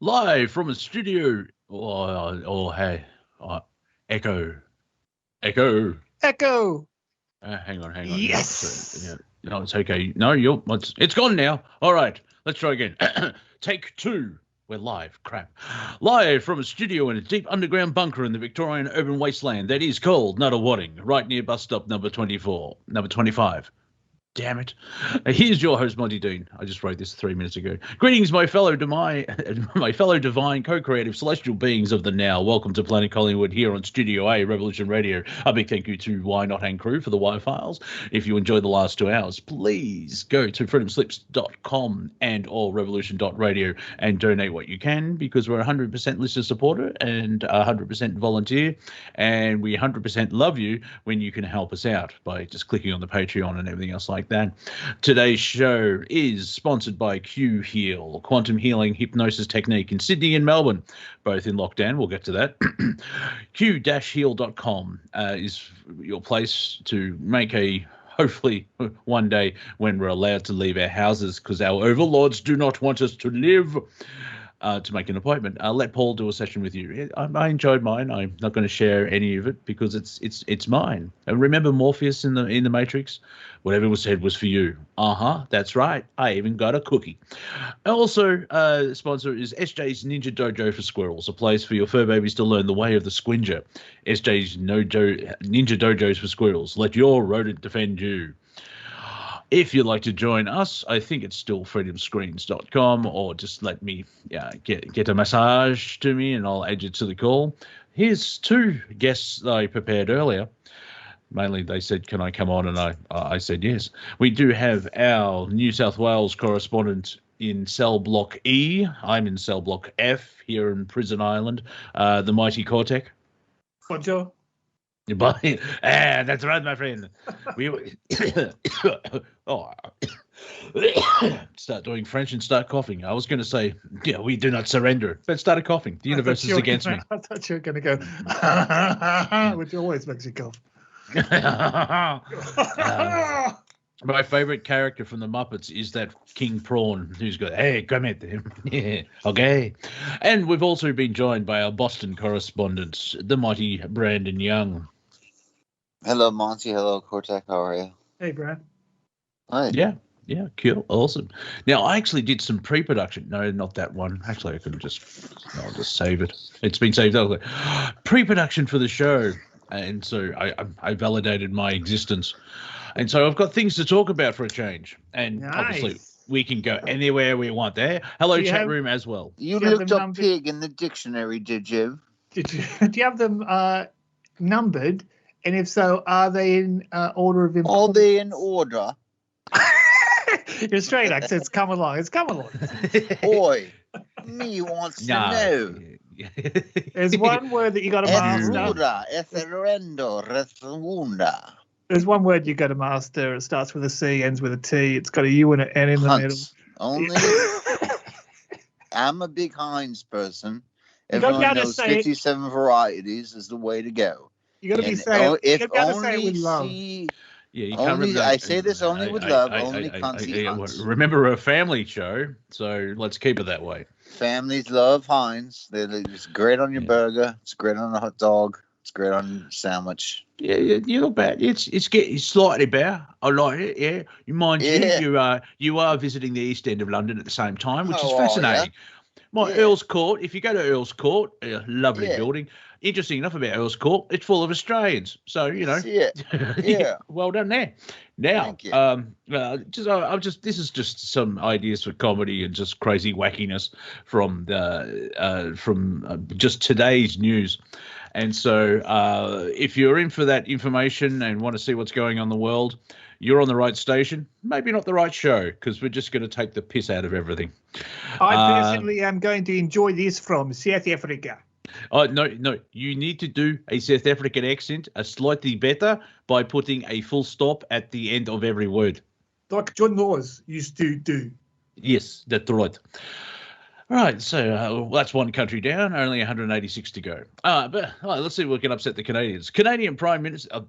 Live from a studio. Hey. Echo. Echo. Echo. Hang on. Yes. No, it's okay. No, it's gone now. All right, let's try again. Take two. We're live. Crap. Live from a studio in a deep underground bunker in the Victorian urban wasteland that is called Nunawading, right near bus stop number 25. Damn it. Here's your host, Monty Dean. I just wrote this 3 minutes ago. Greetings, my fellow divine co-creative celestial beings of the now. Welcome to Planet Collingwood here on Studio A, Revolution Radio. A big thank you to Why Not and crew for the Wi-Files. If you enjoyed the last 2 hours, please go to freedomslips.com and or revolution.radio and donate what you can, because we're 100% listener supporter and 100% volunteer, and we 100% love you when you can help us out by just clicking on the Patreon and everything else like that. Today's show is sponsored by Q Heal, quantum healing hypnosis technique in Sydney and Melbourne, both in lockdown. We'll get to that. Q-heal.com is your place to make a, hopefully one day when we're allowed to leave our houses because our overlords do not want us to live, to make an appointment. Let Paul do a session with you. I enjoyed mine. I'm not going to share any of it because it's mine. And remember Morpheus in the Matrix? Whatever was said was for you. That's right. I even got a cookie. Also, sponsor is SJ's Ninja Dojo for Squirrels, a place for your fur babies to learn the way of the squinger. SJ's Ninja Dojos for Squirrels. Let your rodent defend you. If you'd like to join us, I think it's still freedomscreens.com, or just let me get a massage to me and I'll add you to the call. Here's 2 guests that I prepared earlier. Mainly they said, can I come on? And I said yes. We do have our New South Wales correspondent in cell block E. I'm in cell block F here in Prison Island, the mighty Cortek. Bonjour. That's right, my friend. Start doing French and start coughing. I was going to say, we do not surrender, but started coughing. The universe is against me. I thought you were going to go, which always makes you cough. My favorite character from the Muppets is that King Prawn who's got, hey, come at him. Yeah, okay. And we've also been joined by our Boston correspondent, the mighty Brandon Young. Hello, Monty. Hello, Cortek. How are you? Hey, Brad. Hi. Yeah, cool. Awesome. Now, I actually did some pre-production. No, not that one. Actually, I'll just save it. It's been saved. Pre-production for the show. And so I validated my existence. And so I've got things to talk about for a change. And obviously we can go anywhere we want there. Hello, chat room as well. You looked up pig in the dictionary, did you? Do you have them numbered? And if so, are they in order of importance? Are they in order? Your straight accent's come along. It's come along. Boy, me wants to know. There's one word that you got to master. There's one word you got to master. It starts with a C, ends with a T. It's got a U and an N in the middle. Only. I'm a big Heinz person. Everyone knows 57 varieties is the way to go. You got to be saying. If only say it with love. Yeah, you can't remember. I say this only with love. Only Hunts. Remember, we're a family show, so let's keep it that way. Families love Heinz. It's great on your burger. It's great on a hot dog. It's great on your sandwich. Yeah, you're not bad. It's getting slightly better. I like it. Yeah, you are visiting the East End of London at the same time, which is fascinating. Earl's Court. If you go to Earl's Court, a lovely building. Interesting enough about Earl's Court, it's full of Australians. So well done there. Now, this is just some ideas for comedy and just crazy wackiness from just today's news. And so, if you're in for that information and want to see what's going on in the world, you're on the right station. Maybe not the right show, because we're just going to take the piss out of everything. I personally am going to enjoy this from South Africa. Oh, no. You need to do a South African accent, slightly better, by putting a full stop at the end of every word. Like John Laws used to do. Yes, that's right. Right, so that's one country down, only 186 to go. But let's see if we can upset the Canadians. Canadian Prime Minister,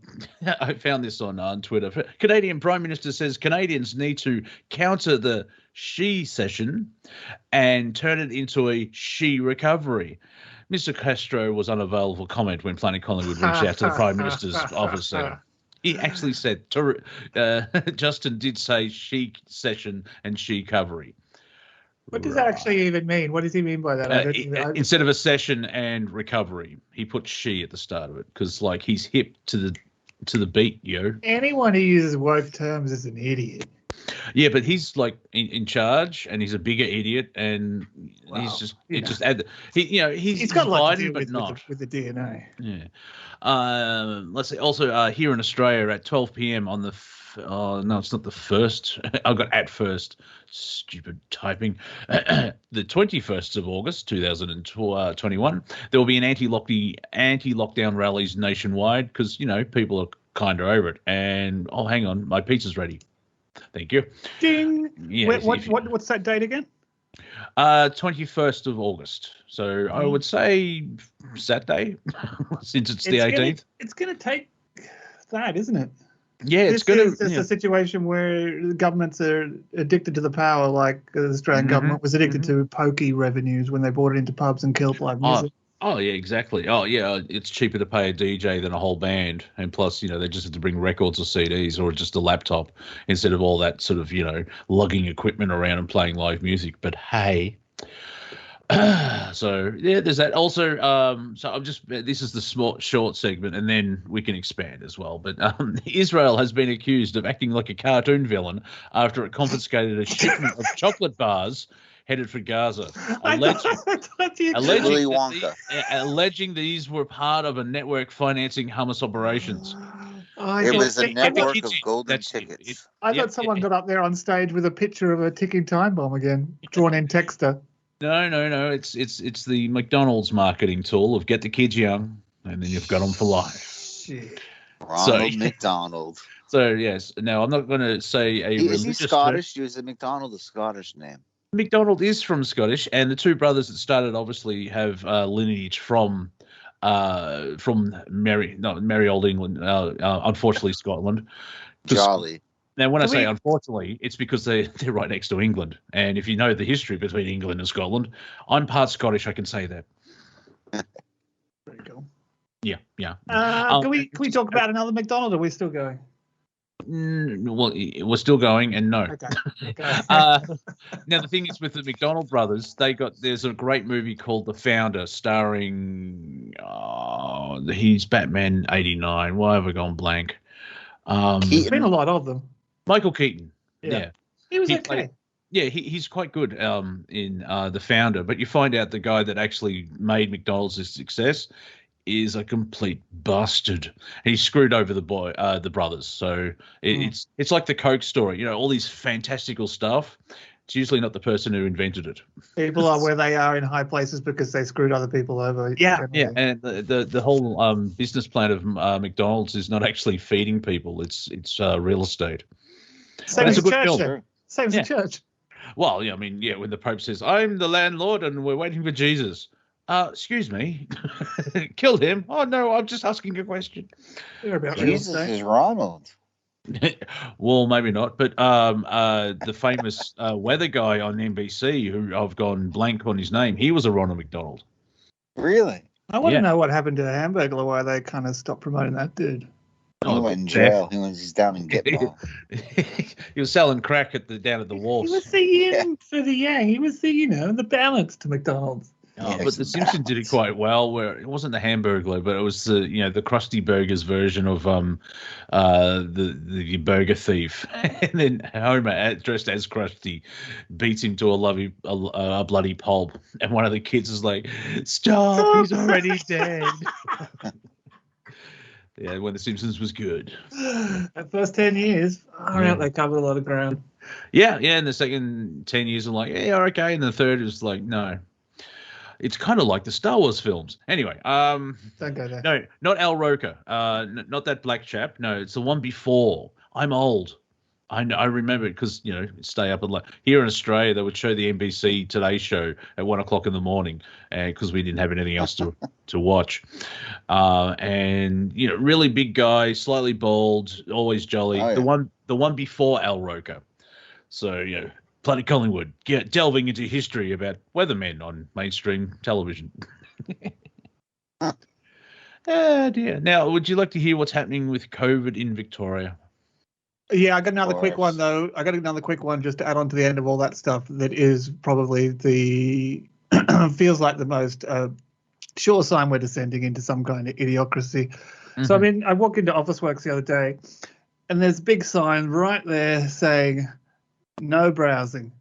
I found this on Twitter. Canadian Prime Minister says Canadians need to counter the she session and turn it into a she recovery. Mr. Castro was unavailable for comment when Planet Collingwood reached out to the Prime Minister's office. He actually said, Justin did say she session and she recovery. What does that actually even mean? What does he mean by that? Instead of a session and recovery, he put she at the start of it because, like, he's hip to the beat, yo. Anyone who uses woke terms is an idiot. Yeah, but he's like in charge, and he's a bigger idiot, and he's just he's got a lot to Biden, do but not with the DNA. Yeah. Let's see. Also, here in Australia at 12 p.m. on the no, it's not the first. I got at first. Stupid typing. The 21st of August, 2021, there will be an anti-lockdown rallies nationwide because people are kind of over it. And hang on, my pizza's ready. Thank you. Ding. Yeah. What's that date again? 21st of August. So I would say Saturday, since it's the 18th. It's going to take that, isn't it? Yeah, it's going to. It's a situation where the governments are addicted to the power, like the Australian government was addicted to pokey revenues when they brought it into pubs and killed live music. Oh yeah, exactly. Oh yeah, it's cheaper to pay a DJ than a whole band, and plus, they just have to bring records or CDs or just a laptop instead of all that sort of lugging equipment around and playing live music. But hey. So yeah, there's that. Also, so this is the short segment, and then we can expand as well. But Israel has been accused of acting like a cartoon villain after it confiscated a shipment of chocolate bars headed for Gaza, alleging these were part of a network financing Hamas operations. It was a network of golden tickets. I thought someone got up there on stage with a picture of a ticking time bomb again, drawn in Texter. No. It's the McDonald's marketing tool of get the kids young, and then you've got them for life. Shit. Ronald McDonald. So yes, now I'm not going to say Is he Scottish? Is it McDonald a Scottish name? McDonald is from Scottish, and the two brothers that started obviously have lineage from merry old England, unfortunately Scotland. Jolly. Now, when I say unfortunately, it's because they're right next to England, and if you know the history between England and Scotland, I'm part Scottish. I can say that. There you go. Yeah. Can we talk about another McDonald's? Or are we still going? Well, we're still going, and no. Okay. Now the thing is with the McDonald brothers, there's a great movie called The Founder, starring he's Batman '89. Why have I gone blank? There's been a lot of them. Michael Keaton. Yeah. He was okay. He's quite good in The Founder, but you find out the guy that actually made McDonald's a success is a complete bastard. He screwed over the brothers. So it's like the Coke story, all these fantastical stuff. It's usually not the person who invented it. People are where they are in high places because they screwed other people over. Yeah. And the whole business plan of McDonald's is not actually feeding people. It's real estate. Same as a church. Same as a church. Well, when the Pope says, "I'm the landlord and we're waiting for Jesus." Excuse me, killed him. Oh no, I'm just asking a question. Jesus is Ronald. Well, maybe not, but the famous weather guy on NBC, who I've gone blank on his name, he was a Ronald McDonald. Really? I want to know what happened to the Hamburglar, why they kind of stopped promoting that dude. He went in jail. He's down in Gitmo. He was selling crack down at the wharf. He was he was the balance to McDonald's. But The Simpsons did it quite well. Where it wasn't the Hamburglar, but it was the Krusty Burger's version of the burger thief, and then Homer, dressed as Krusty, beats him to a bloody pulp, and one of the kids is like, "Stop! He's already dead." Yeah, when The Simpsons was good. The first 10 years, they covered a lot of ground. Yeah, and the second 10 years are like, yeah, okay, and the third is like, no. It's kind of like the Star Wars films. Anyway, don't go there. No, not Al Roker. Not that black chap. No, it's the one before. I'm old. I know. I remember because stay up and here in Australia they would show the NBC Today Show at 1 o'clock in the morning, because we didn't have anything else to watch. And really big guy, slightly bald, always jolly. Oh, yeah. The one before Al Roker. So Planet Collingwood, delving into history about weathermen on mainstream television. Oh dear. Now, would you like to hear what's happening with COVID in Victoria? Yeah, I got another quick one though. I got another quick one just to add on to the end of all that stuff. That is probably the feels like the most sure sign we're descending into some kind of idiocracy. Mm-hmm. So I mean, I walked into Officeworks the other day, and there's a big sign right there saying no browsing.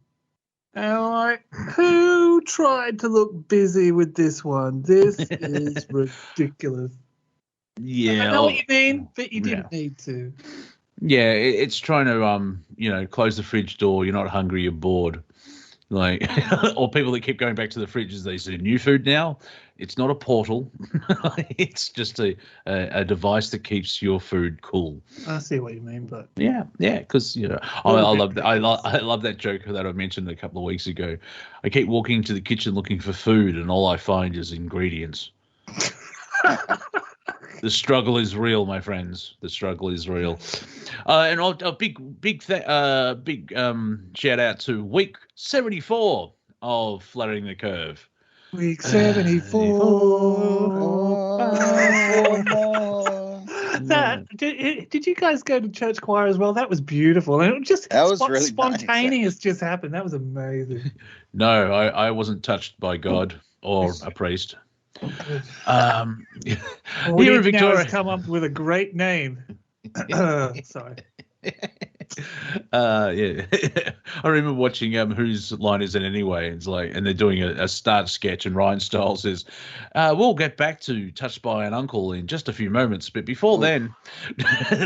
And I'm like, who tried to look busy with this one? This is ridiculous. Yeah, I know what you mean, but you didn't need to. Yeah, it's trying to close the fridge door. You're not hungry, you're bored. Like, or people that keep going back to the fridge as they say, new food now. It's not a portal. It's just a device that keeps your food cool. I see what you mean, but yeah, because I love that. I love that joke that I mentioned a couple of weeks ago. I keep walking to the kitchen looking for food, and all I find is ingredients. The struggle is real, my friends. The struggle is real. And a big shout out to week 74 of Flattering the Curve. Week 74. Did you guys go to church choir as well? That was beautiful. And it was really spontaneous. Nice. Just happened. That was amazing. No, I wasn't touched by God or a priest. Here in Victoria, has come up with a great name. Sorry. Yeah. I remember watching Whose Line Is It Anyway? It's like, and they're doing a start sketch, and Ryan Stiles says, "We'll get back to Touched by an Uncle in just a few moments, but before then,"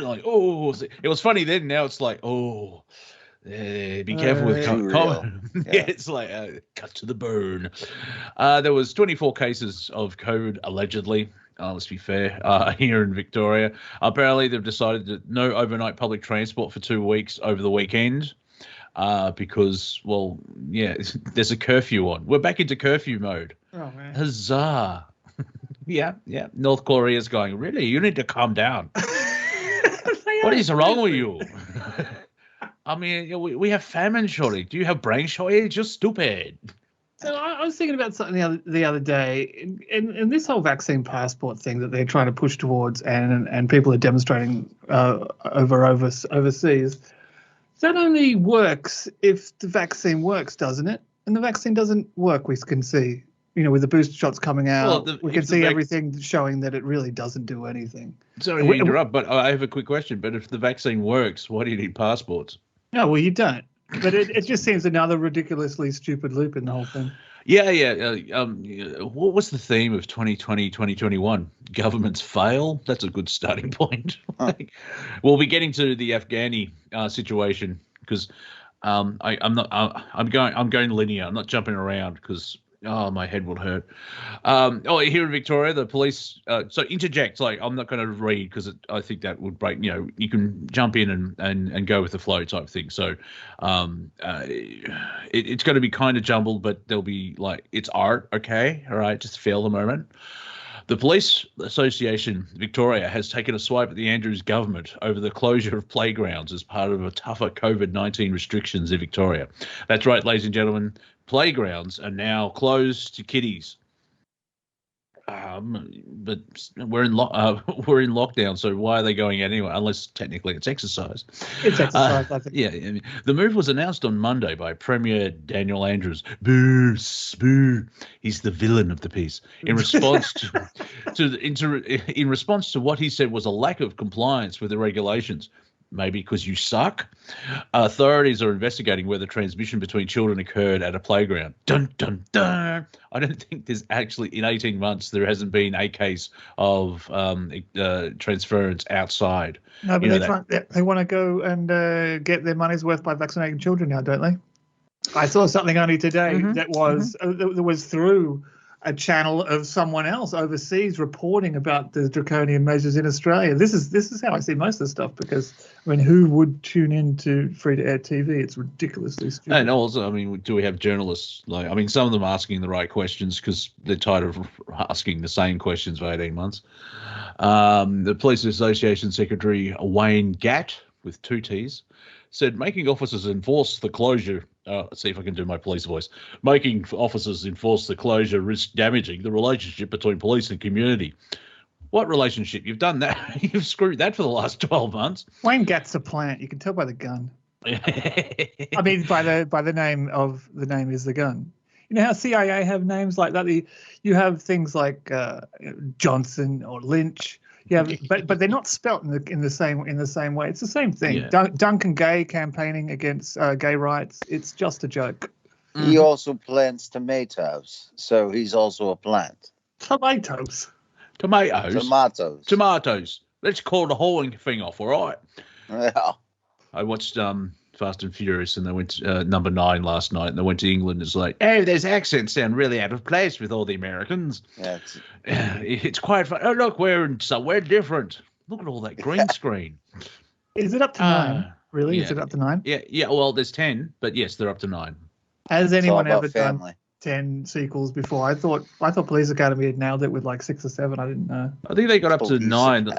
like, it was funny then. Now it's like, be careful with comment. Yeah, it's like cut to the bone. There was 24 cases of COVID allegedly. Let's be fair. Here in Victoria, apparently they've decided that no overnight public transport for 2 weeks over the weekend, because there's a curfew on. We're back into curfew mode. Oh man! Huzzah! Yeah. North Korea's going, really? You need to calm down. What is wrong with you? I mean, we have famine shortage. Do you have brain shortage? You're stupid. So I was thinking about something the other day, and this whole vaccine passport thing that they're trying to push towards, and people are demonstrating overseas. That only works if the vaccine works, doesn't it? And the vaccine doesn't work, we can see. With the booster shots coming out, we can see everything showing that it really doesn't do anything. Sorry to interrupt, but I have a quick question. But if the vaccine works, why do you need passports? No, well, you don't. But it just seems another ridiculously stupid loop in the whole thing. Yeah. What was the theme of 2020, 2021? Governments fail? That's a good starting point. We'll be getting to the Afghani situation because I'm going linear. I'm not jumping around because my head will hurt. Here in Victoria, the police. So interject. Like, I'm not going to read because I think that would break. You can jump in and go with the flow type thing. So, it's going to be kind of jumbled, but there'll be it's art. Okay, all right. Just feel the moment. The Police Association Victoria has taken a swipe at the Andrews government over the closure of playgrounds as part of a tougher COVID-19 restrictions in Victoria. That's right, ladies and gentlemen. Playgrounds are now closed to kiddies. But we're in lockdown, so why are they going anyway? Unless technically it's exercise. It's exercise, I think. Yeah, I mean, the move was announced on Monday by Premier Daniel Andrews. Boo, he's the villain of the piece. In response in response to what he said was a lack of compliance with the regulations. Maybe because you suck. Authorities are investigating whether transmission between children occurred at a playground. Dun, dun, dun. I don't think there's actually, in 18 months, there hasn't been a case of transference outside. No, but they want to go and get their money's worth by vaccinating children now, don't they? I saw something only today that was through a channel of someone else overseas reporting about the draconian measures in Australia. This is how I see most of the stuff, because I mean, who would tune into free-to-air TV? It's ridiculously stupid. And also, I mean, do we have journalists? Like, I mean, some of them asking the right questions because they're tired of asking the same questions for 18 months. The Police Association Secretary Wayne Gatt, with 2 T's, said making officers enforce the closure. Let's see if I can do my police voice. Making officers enforce the closure risks damaging the relationship between police and community. What relationship? You've done that. You've screwed that for the last 12 months. Wayne Gatt's a plant. You can tell by the gun. I mean, by the name of the name is the gun. You know how CIA have names like that? You have things like Johnson or Lynch. Yeah, but they're not spelt in the same way. It's the same thing. Yeah. Duncan Gay campaigning against gay rights. It's just a joke. He also plants tomatoes, so he's also a plant. Tomatoes. Let's call the whole thing off, all right? Yeah. I watched Fast and Furious, and they went number 9 last night, and they went to England. It's like, oh, those accents sound really out of place with all the Americans. Yeah, it's quite fun. Oh, look, we're in somewhere different. Look at all that green screen. Is it up to 9? Really? Yeah. Is it up to 9? Yeah. Well, there's 10, but yes, they're up to 9. Has anyone ever done 10 sequels before? I thought Police Academy had nailed it with like 6 or 7. I didn't know. I think they got up to 9.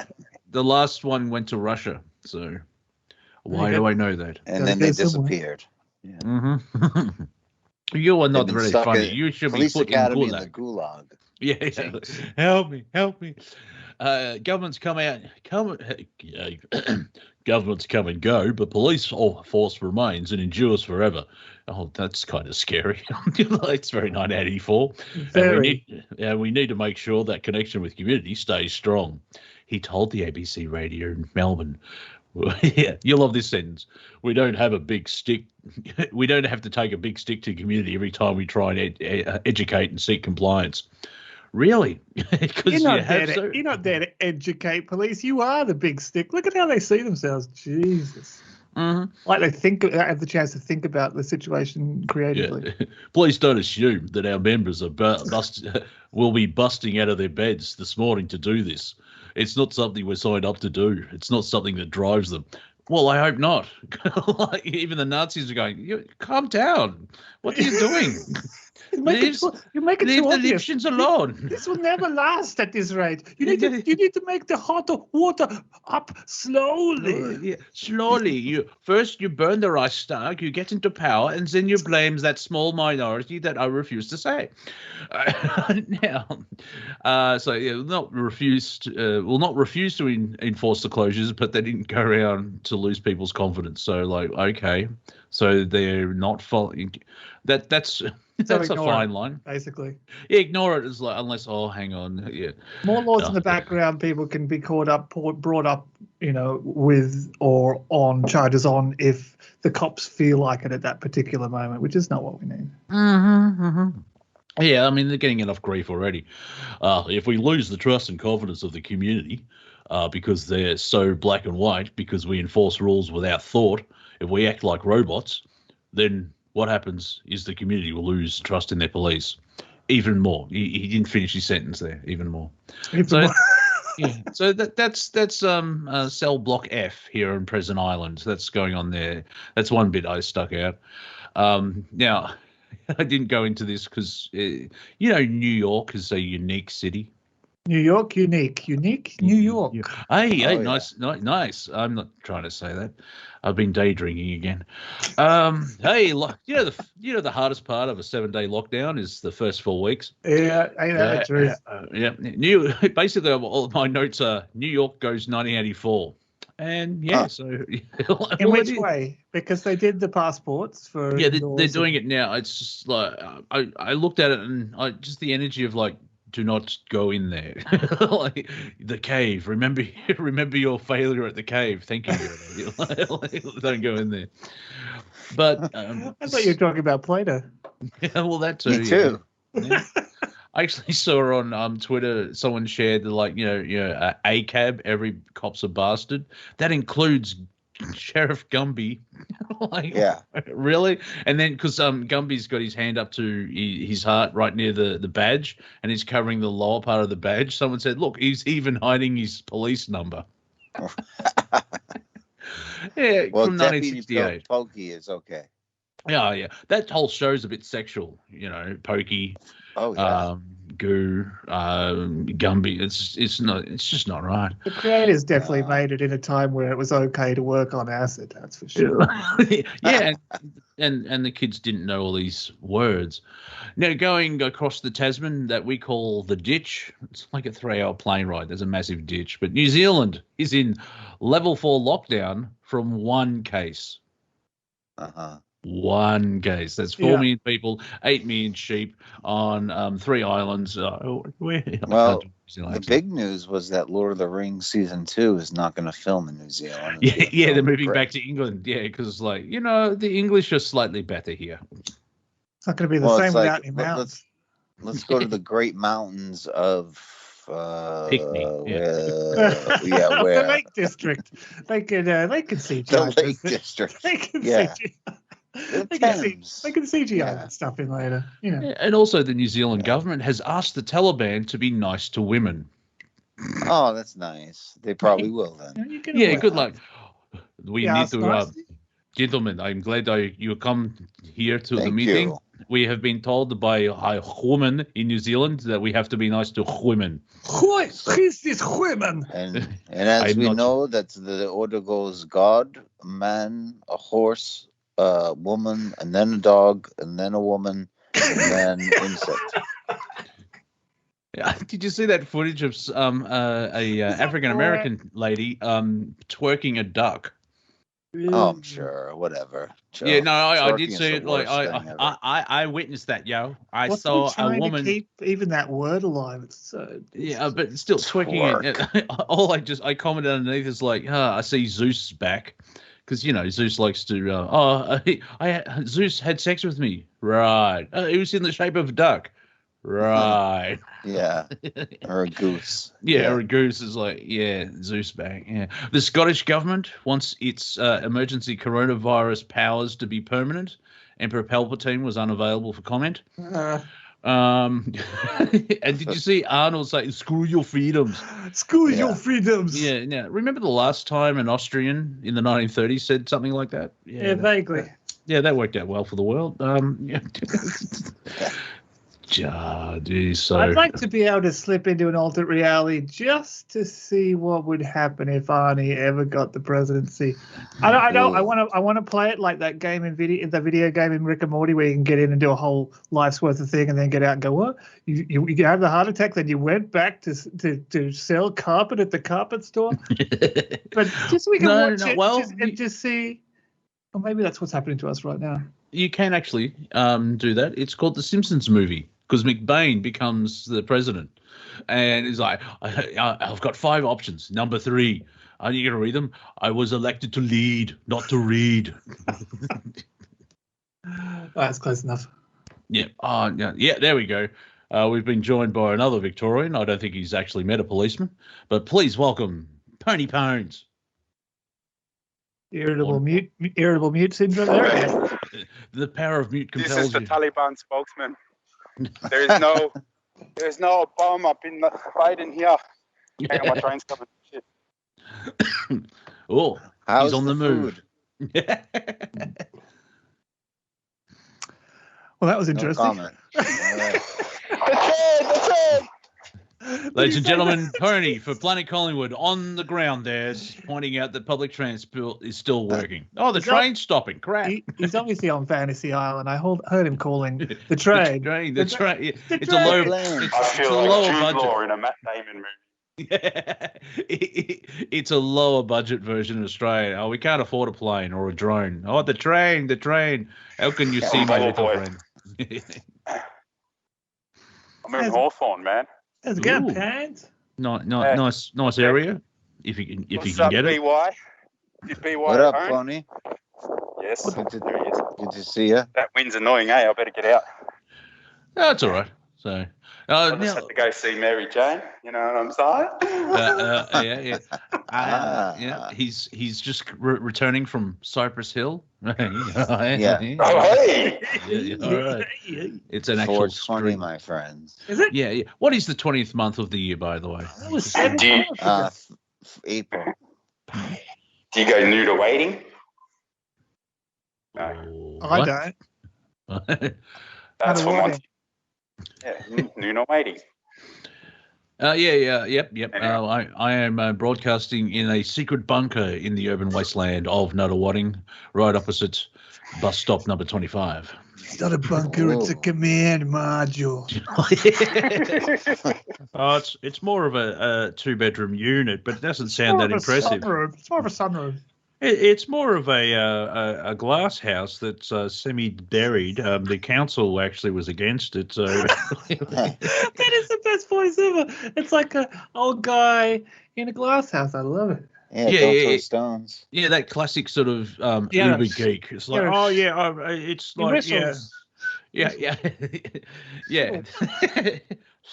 The last one went to Russia, so why do I know that? And then they disappeared. Yeah. Mm-hmm. You are not very funny. You should be put in the gulag. Yeah. Help me. Governments come and go, but police force remains and endures forever. Oh, that's kind of scary. It's very 1984. And we need to make sure that connection with community stays strong. He told the ABC radio in Melbourne. Yeah, you'll love this sentence. We don't have a big stick. We don't have to take a big stick to community every time we try and educate and seek compliance. Really? You're not there to educate police. You are the big stick. Look at how they see themselves. Jesus. Mm-hmm. Like they have the chance to think about the situation creatively. Yeah. Please don't assume that our members are will be busting out of their beds this morning to do this. It's not something we're signed up to do. It's not something that drives them. Well, I hope not. Like, even the Nazis are going, calm down. What are you doing? You make it leave too the obvious. Egyptians alone. This will never last at this rate. You need to make the hot water up slowly. Slowly. You burn the Reichstag, you get into power, and then you blame that small minority that I refuse to say. Will not refuse to enforce the closures, but they didn't go around to lose people's confidence. So, like, okay, so they're not following. That's a fine line, basically. Yeah, ignore it as like, unless, hang on, yeah. More laws in the background, people can be brought up, with or on charges on if the cops feel like it at that particular moment, which is not what we need. Mm-hmm, mm-hmm. Yeah, I mean, they're getting enough grief already. If we lose the trust and confidence of the community because they're so black and white, because we enforce rules without thought, if we act like robots, then what happens is the community will trust in their police even more. He didn't finish his sentence there. Even more. So that's cell block F here in Present Island. That's going on there. That's one bit I stuck out. Now, I didn't go into this because New York is a unique city. New York, unique New York. Hey, nice. I'm not trying to say that. I've been day drinking again. The hardest part of a 7-day lockdown is the first 4 weeks. Yeah, I know the truth. Basically, all my notes are New York goes 1984. And so in which way? Because they did the passports for. Yeah, they're doing it now. It's just like I looked at it and just the energy of like, do not go in there. Like the cave. Remember your failure at the cave. Thank you. Don't go in there. But I thought you were talking about Plato. Yeah, well, that too. Me too. Yeah. I actually saw on Twitter someone shared the a cab. Every cop's a bastard. That includes Sheriff Gumby. Like, Yeah. really? And then because Gumby's got his hand up to his heart right near the badge, and he's covering the lower part of the badge. Someone said, "Look, he's even hiding his police number." Yeah, Well, from Deputy 1968. Pokey is okay. Yeah, yeah. That whole show's a bit sexual, you know. Pokey, Oh yeah. Goo, Gumby. It's just not right. The creators definitely made it in a time where it was okay to work on acid. That's for sure. Yeah, and the kids didn't know all these words. Now, going across the Tasman, that we call the ditch, it's like a 3-hour plane ride. There's a massive ditch. But New Zealand is in level 4 lockdown from one case. Uh-huh. One case. That's 4 million people, 8 million sheep on 3 islands. Well, the big news was that Lord of the Rings season 2 is not going to film in New Zealand. Yeah, they're moving back to England. Yeah, because the English are slightly better here. It's not going to be the same without any mountains. Let's go to the Great Mountains of Picnic. The Lake District. They can see the Lake District. They can see. They can CGI that stuff in later, you know. Yeah, and also, the New Zealand government has asked the Taliban to be nice to women. Oh, that's nice. They probably will then. Yeah, good luck. We need to, nice. Gentlemen. I'm glad you come here to the meeting. We have been told by a woman in New Zealand that we have to be nice to women. Who is this women? And as we know, that the order goes God, a man, a horse, a woman, and then a dog, and then a woman, and then insect. Did you see that footage of a African American lady twerking a duck? Oh, I'm sure, whatever. Sure. Yeah, no, I did see it. Like I witnessed that, yo. I saw a woman. To keep even that word alive. It's so. Yeah, but still twerking it. All I commented underneath is like, I see Zeus back. Because, Zeus likes to, Zeus had sex with me. Right. He was in the shape of a duck. Right. Yeah. Or a goose. Yeah, or a goose is like, Zeus back. Yeah. The Scottish government wants its emergency coronavirus powers to be permanent. Emperor Palpatine was unavailable for comment. And did you see Arnold say, "Screw your freedoms"? Screw your freedoms. Yeah. Now, remember the last time an Austrian in the 1930s said something like that? Yeah, vaguely. That worked out well for the world. So I'd like to be able to slip into an alternate reality just to see what would happen if Arnie ever got the presidency. I want to play it like that game the video game in Rick and Morty where you can get in and do a whole life's worth of thing and then get out and go, what? You have the heart attack, then you went back to sell carpet at the carpet store. But just so we can watch it just see. Or maybe that's what's happening to us right now. You can actually do that. It's called The Simpsons Movie. Because McBain becomes the president, and he's like, "I've got 5 options. Number 3, are you gonna read them? I was elected to lead, not to read." That's close enough. Yeah. Yeah. There we go. We've been joined by another Victorian. I don't think he's actually met a policeman, but please welcome Pony Pones. Irritable mute syndrome. There. The power of mute compels you. This is the you. Taliban spokesman. There's no bomb up in the fight in here. Hang on, my train's coming. Shit. Oh, he's on the move. Well, that was interesting. That's it. Ladies and gentlemen, Pony for Planet Collingwood on the ground there, pointing out that public transport is still working. Oh, the train's stopping. Crap. He's obviously on Fantasy Island. I heard him calling the train. The train. It's train. a low. I feel like Jude Law in a Matt Damon movie. Yeah. It's a lower budget version of Australia. Oh, we can't afford a plane or a drone. Oh, the train. How can you see my little friend? I'm in Hawthorne, man. That's good, pants. Nice area. If you can get it. BY? Is BY what up, Pony? Yes. Good to see you. That wind's annoying, eh? I better get out. That's all right. So, I just had to go see Mary Jane. You know what I'm saying? yeah. He's just returning from Cypress Hill. Yeah. Oh, hey! Yeah, all right. It's an actual 420, street. my friends. Is it? Yeah. What is the 20th month of the year, by the way? That was 7 months ago. April. Do you go nude awaiting? No. I don't. That's for Unawaiting. Monty. Yeah, nude awaiting. Yep. Anyway. I am broadcasting in a secret bunker in the urban wasteland of Nuttawading, right opposite bus stop number 25. It's not a bunker, it's a command module. It's more of a 2-bedroom unit, but it doesn't sound that impressive. It's more of a sunroom. It's more of a glass house that's semi-buried. The council actually was against it. So That is the best voice ever. It's like an old guy in a glass house. I love it. Don't throw stones. Yeah, that classic sort of Uber geek. It's like, it's like, yeah.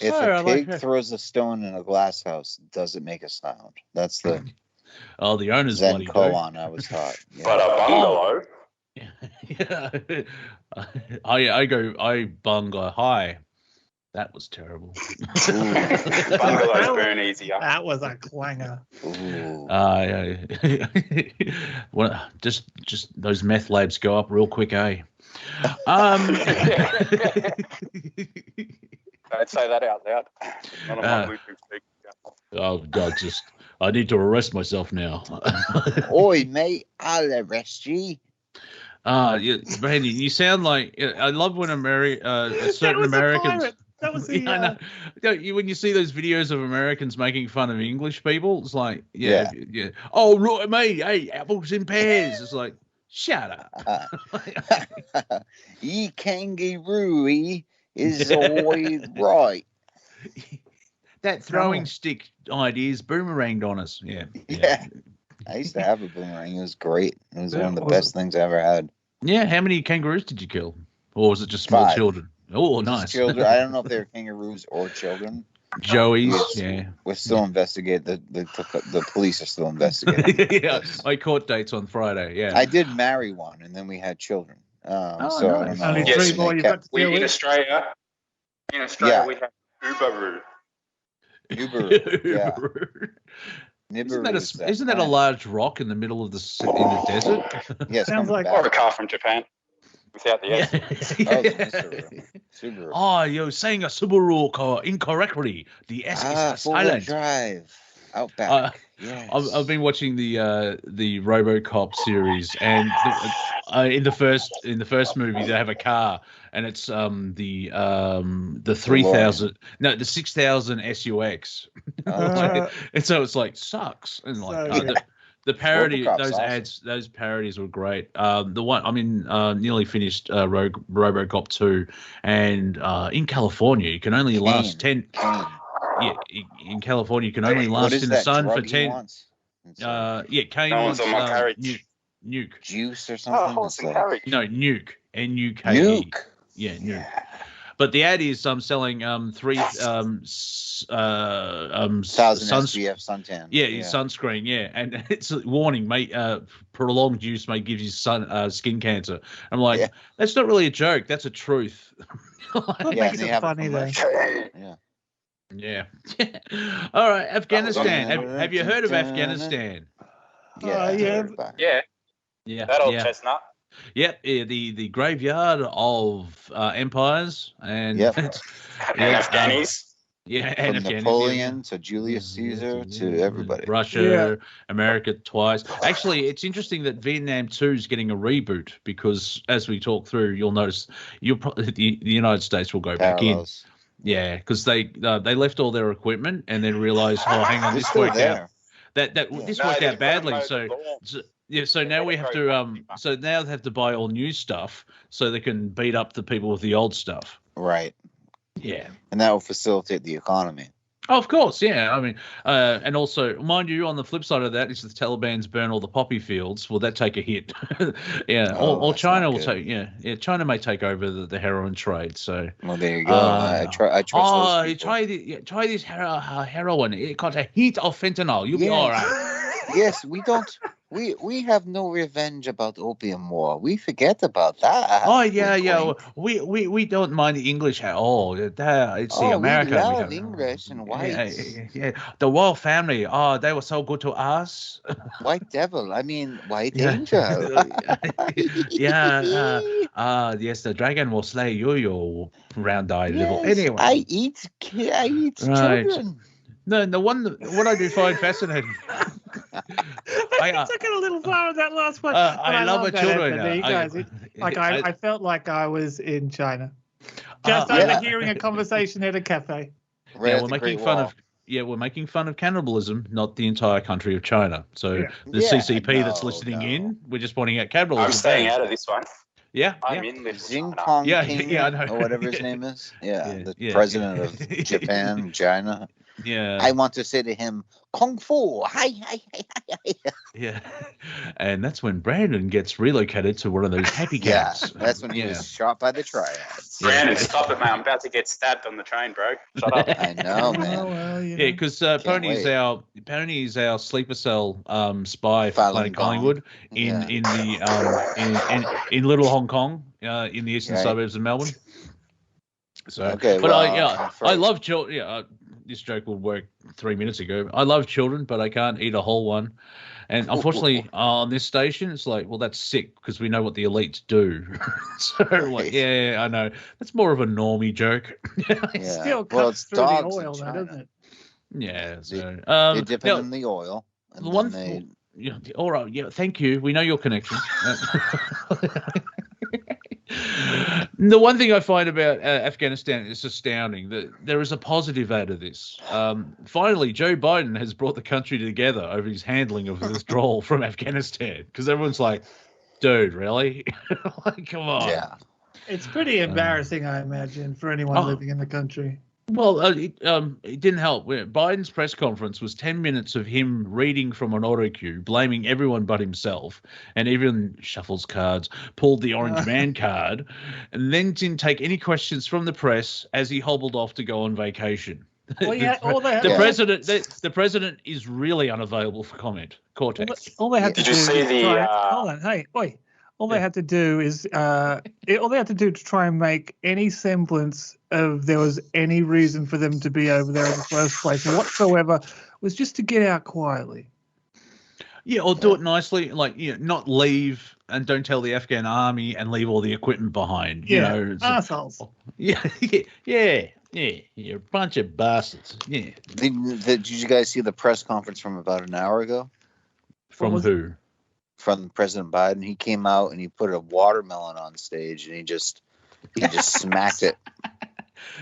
If a pig throws a stone in a glass house, does it make a sound? That's the the owner's Zen bloody koan I was taught. Yeah. But a bungalow. I bunga high. That was terrible. Bungalows burn easier. That was a clanger. Well, just those meth labs go up real quick, eh? Don't say that out loud. Not on my Bluetooth speaker. I need to arrest myself now. Oi, mate, I'll arrest you. Brandy, you sound like I love when certain Americans. That was the. I know. When you see those videos of Americans making fun of English people, it's like, yeah. Oh, right, mate. Hey, apples and pears. It's like, shut up. Ye kangaroo is always right. That throwing stick idea's boomeranged on us. Yeah. I used to have a boomerang. It was great. It was one of the best things I ever had. Yeah. How many kangaroos did you kill? Or was it just small 5. children? Oh, nice. Children. I don't know if they were kangaroos or children. Joey's, We're still investigating. The police are still investigating. Yeah, I court dates on Friday. Yeah, I did marry one, and then we had children. So nice. I don't know. Only 3 more you've got to deal with. In Australia, we have Uberoo. Yeah. Isn't that a large rock in the middle of the desert? Yeah, sounds like or a car from Japan without the S. Subaru. Oh, you're saying a Subaru car incorrectly. The S is silent. Drive. Outback. Yes. I've been watching the RoboCop series, and in the first movie they have a car, and it's the 3000 the 6000 SUX, and so it's like sucks, and like the parody those parodies were great. The one nearly finished RoboCop 2, and in California you can only last 10. Yeah, in California, you can only last in the sun for 10. Kane wants nuke. Juice or something? No, nuke. Nuke. Nuke. Yeah, nuke. Yeah. But the ad is selling 3,000 SPF suntan. Yeah, sunscreen. Yeah, and it's a warning, mate. Prolonged use may give you skin cancer. I'm like, that's not really a joke. That's a truth. What makes it funny though? Yeah. All right, Afghanistan. Have you heard of Afghanistan? Yeah. That old chestnut. Yep. The graveyard of empires and Afghanis. And from Napoleon to Julius Caesar to everybody. Russia, America twice. Actually, it's interesting that Vietnam 2 is getting a reboot because, as we talk through, you'll notice the United States will go back in. Yeah, because they left all their equipment and then realized, hang on, this worked out. This worked out badly. So now we have to they have to buy all new stuff so they can beat up the people with the old stuff. Right. Yeah. And that will facilitate the economy. Oh, of course, yeah. I mean, and also, mind you, on the flip side of that is the Taliban's burn all the poppy fields. Will that take a hit? Yeah, or China will take. Yeah. China may take over the heroin trade. So, well, there you go. I trust those people. Try this heroin. It got a hit of fentanyl. You'll be all right. Yes, we don't. We have no revenge about opium war. We forget about that. Oh yeah. We don't mind the English at all. It's the American. We love English and whites. Yeah. The royal family. Oh, they were so good to us. White devil. I mean, white angel. Yes, the dragon will slay you, you round-eyed little. Anyway, I eat children. No, what I do find fascinating. I took it a little far with that last one. I love children. I felt like I was in China, just overhearing a conversation at a cafe. Yeah, we're making fun of cannibalism, not the entire country of China. So the CCP that's listening in, we're just pointing out cannibalism. I'm staying out of this one. I'm in this. Xingpong King, I know. Or whatever his name is. The president of Japan, China. Yeah. I want to say to him, Kung Fu, hi. Yeah. And that's when Brandon gets relocated to one of those happy camps. Yeah, that's when he was shot by the triads. Brandon, stop it, man. I'm about to get stabbed on the train, bro. Shut up. I know, man. Well, because Pony's our sleeper cell spy for Planet Collingwood in Little Hong Kong, in the eastern suburbs of Melbourne. So, I love children. Yeah, this joke will work 3 minutes ago. I love children, but I can't eat a whole one. And unfortunately, on this station, it's like, well, that's sick because we know what the elites do. So, I know that's more of a normie joke. It still cuts through the oil, though, doesn't it? Yeah. So they dip it in the oil. The one thing. Yeah, all right. Yeah. Thank you. We know your connection. The one thing I find about Afghanistan is astounding that there is a positive out of this. Finally, Joe Biden has brought the country together over his handling of the withdrawal from Afghanistan, because everyone's like, dude, really? Like, come on. Yeah. It's pretty embarrassing, I imagine, for anyone living in the country. Well, it didn't help. Biden's press conference was 10 minutes of him reading from an auto cue, blaming everyone but himself, and even shuffles cards, pulled the orange man card, and then didn't take any questions from the press as he hobbled off to go on vacation. The president is really unavailable for comment. Cortek. All they have to do. Did you see the? Hold on, hey, wait. All they had to do is all they had to do to try and make any semblance of there was any reason for them to be over there in the first place whatsoever was just to get out quietly. Yeah, or do it nicely, like, not leave and don't tell the Afghan army and leave all the equipment behind. Assholes. You're a bunch of bastards. Yeah. Did you guys see the press conference from about an hour ago? From who? From President Biden. He came out and he put a watermelon on stage and he just smacked it.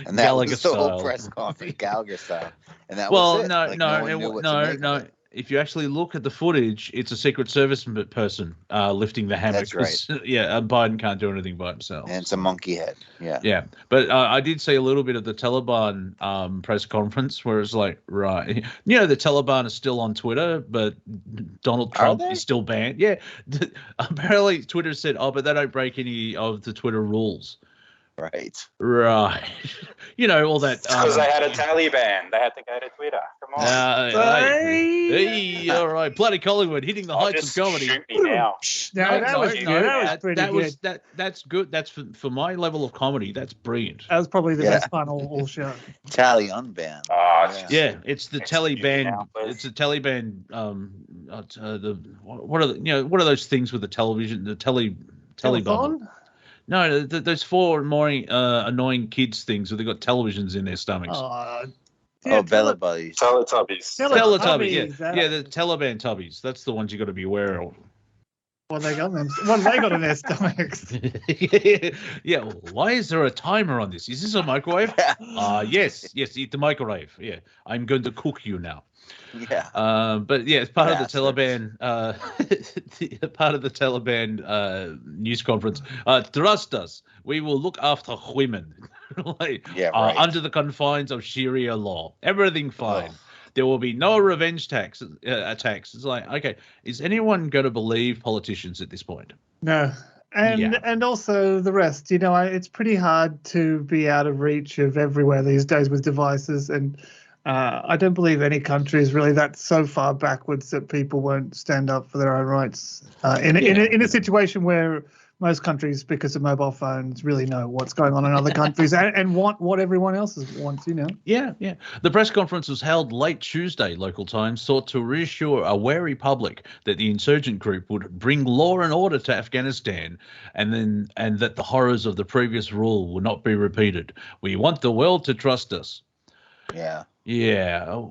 And that was the whole press conference, Gallagher style. And that was it. No. If you actually look at the footage, it's a Secret Service person lifting the hammer. That's right. Biden can't do anything by himself. And it's a monkey head. Yeah. Yeah. But I did see a little bit of the Taliban press conference where it's like, right. The Taliban is still on Twitter, but Donald Trump is still banned. Yeah. Apparently, Twitter said, but they don't break any of the Twitter rules. Right. All that. Because they had a Taliban. They had to go to Twitter. Come on. Hey, all right. Bloody Collingwood hitting the heights of comedy. Shoot me now. That was pretty good. That's good. That's for my level of comedy. That's brilliant. That was probably the best fun all show. Taliban. It's the Taliban. It's the Taliban. What are those things with the television? The Taliban. No, those four more annoying kids things where they've got televisions in their stomachs. Bella Buddies. Teletubbies. Teletubbies, yeah. The Taliban tubbies. That's the ones you got to be aware of. What have they got in their stomachs? Yeah. Why is there a timer on this? Is this a microwave? Yes. Eat the microwave. Yeah. I'm going to cook you now. Yeah. But yeah, it's part of the Taliban. Part of the Taliban news conference. Trust us, we will look after women. Like, right. Under the confines of Sharia law, everything fine. Oh. There will be no revenge attacks. It's like, okay, is anyone going to believe politicians at this point? No. And also the rest. It's pretty hard to be out of reach of everywhere these days with devices, and I don't believe any country is really that so far backwards that people won't stand up for their own rights in a situation where most countries, because of mobile phones, really know what's going on in other countries and want what everyone else wants, Yeah. The press conference was held late Tuesday, local time, sought to reassure a wary public that the insurgent group would bring law and order to Afghanistan and that the horrors of the previous rule will not be repeated. We want the world to trust us. Yeah. Yeah.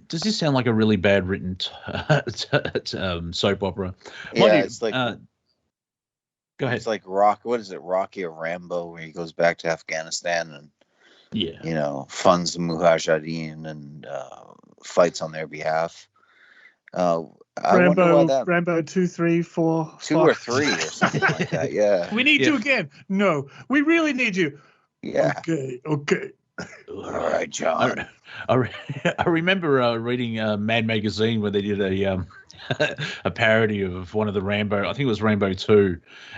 Does this sound like a really bad written soap opera? Yeah, it's like... Go ahead. It's like Rocky or Rambo, where he goes back to Afghanistan and funds the Mujahideen and fights on their behalf. Rambo 2, 3, 4, 2 or 3 or something like that. Yeah. We need you again. No, we really need you. Yeah. Okay. All right, John. I remember reading Mad Magazine where they did a parody of one of the Rambo. I think it was Rambo 2,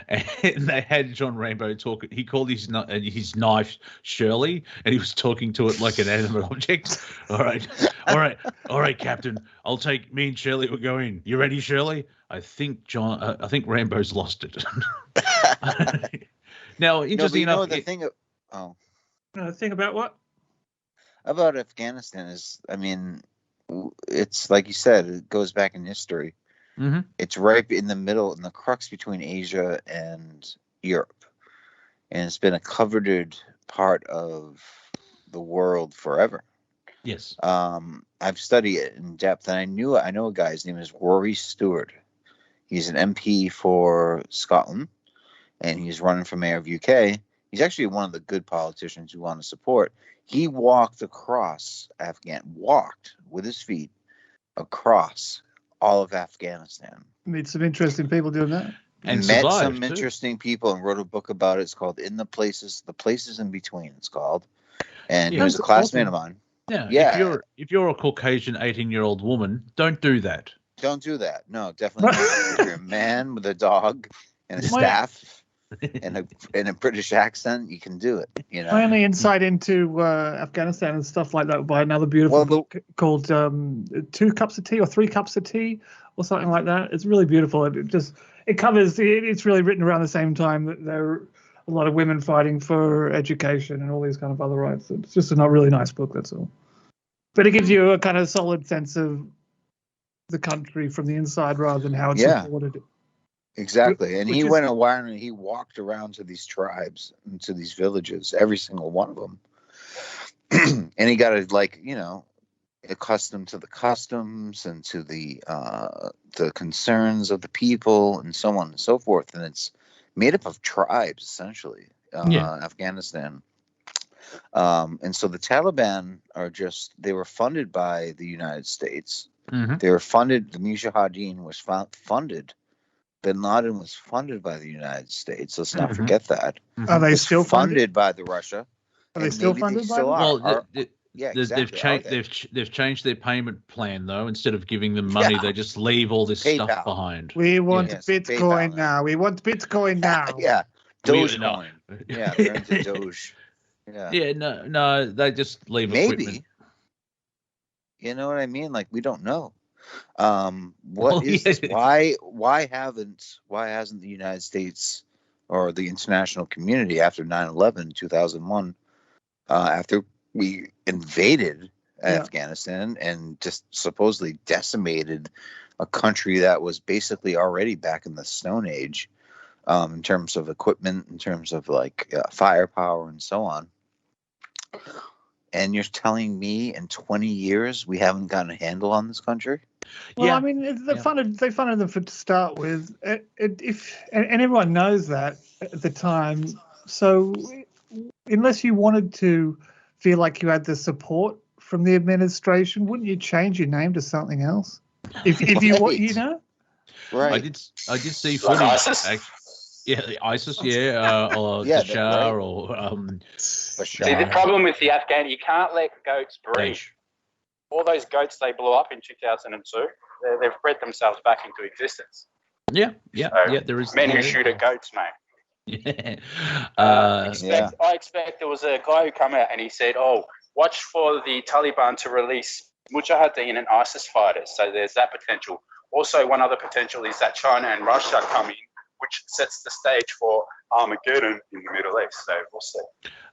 and they had John Rambo talk. He called his knife Shirley, and he was talking to it like an animate object. All right, Captain. I'll take me and Shirley. We'll go in. You ready, Shirley? I think Rambo's lost it. Now, interesting enough. The thing. Think about what? About Afghanistan is, it's like you said, it goes back in history. Mm-hmm. It's right in the middle, in the crux between Asia and Europe. And it's been a coveted part of the world forever. Yes. I've studied it in depth, and I know a guy, his name is Rory Stewart. He's an MP for Scotland, and he's running for mayor of UK. He's actually one of the good politicians you want to support. He walked with his feet across all of Afghanistan. Meet some interesting people doing that. And met some interesting people and wrote a book about it. It's called The Places in Between, it's called. And he was a classmate of mine. Yeah. If you're a Caucasian 18-year-old woman, don't do that. Don't do that. No, definitely not. If you're a man with a dog and a staff and a British accent, you can do it. My only insight into Afghanistan and stuff like that by another beautiful book called 2 Cups of Tea or 3 Cups of Tea or something like that. It's really beautiful. It covers. It's really written around the same time that there are a lot of women fighting for education and all these kind of other rights. It's just a really nice book. That's all. But it gives you a kind of solid sense of the country from the inside rather than how it's supported. Exactly. And he went a while and he walked around to these tribes and to these villages, every single one of them. And he got accustomed to the customs and to the concerns of the people and so on and so forth. And it's made up of tribes, essentially, Afghanistan. And so the Taliban they were funded by the United States. Mm-hmm. They were funded, the Mujahideen was funded. Bin Laden was funded by the United States. Let's not forget that. Are they still funded by the Russia? Are they still funded by them? Well, exactly. They've changed their payment plan though. Instead of giving them money, they just leave all this stuff behind. We want Bitcoin now. We want Bitcoin now. Yeah, Dogecoin. Yeah, they're into Doge. Yeah. Yeah, no, they just leave equipment. Maybe. You know what I mean? Like, we don't know. This? Why hasn't the United States or the international community after 9/11 2001, after we invaded Afghanistan and just supposedly decimated a country that was basically already back in the Stone Age, in terms of equipment, in terms of firepower and so on. And you're telling me in 20 years we haven't gotten a handle on this country? Well, I mean, they funded them to start with. And everyone knows that at the time. So unless you wanted to feel like you had the support from the administration, wouldn't you change your name to something else? If you want, you know. Right. I did see footage. ISIS. ISIS, or Yeah, Bashar, right. or Bashar. See, the problem with the Afghan, you can't let goats breed. All those goats they blew up in 2002, they've bred themselves back into existence. Yeah. So, There is men who shoot at goats, mate. Yeah. I expect there was a guy who came out and he said, "Oh, watch for the Taliban to release Mujahideen and ISIS fighters." So there's that potential. Also, one other potential is that China and Russia come in, which sets the stage for Armageddon in the Middle East. So we'll see.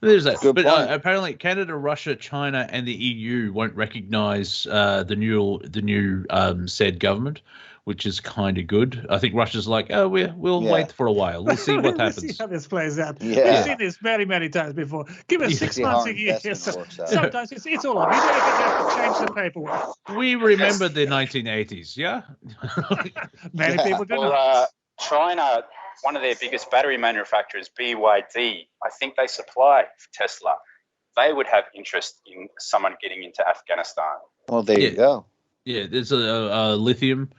There's that. Good But point. apparently, Canada, Russia, China, and the EU won't recognise the new said government, which is kind of good. I think Russia's like, oh, we'll wait for a while. We'll see what happens. We'll see how this plays out. Yeah. We've seen this many, many times before. Give us 6 months a year. Sometimes it's all right. You don't even have to change the paperwork. We remember the 1980s, yeah? Many people do not. Well, China, one of their biggest battery manufacturers, BYD, I think they supply Tesla. They would have interest in someone getting into Afghanistan. Well, there you go. Yeah, there's a lithium,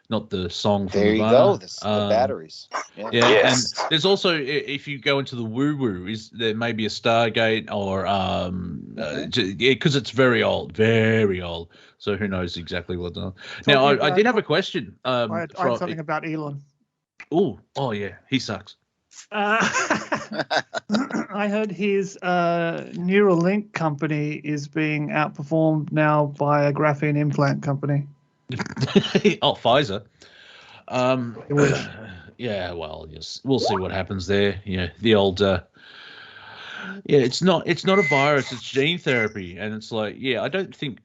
not the song from There you Nirvana. go. The batteries. Yeah. Yes. And there's also, if you go into the woo-woo, there may be a Stargate or because it's very old. So who knows exactly what's on. Now, I did have a question. I had something about Elon. Oh yeah, he sucks. I heard his Neuralink company is being outperformed now by a graphene implant company. Pfizer. Yeah, well, yes, we'll see what happens there. Yeah, the old. It's not a virus. It's gene therapy, and it's like, I don't think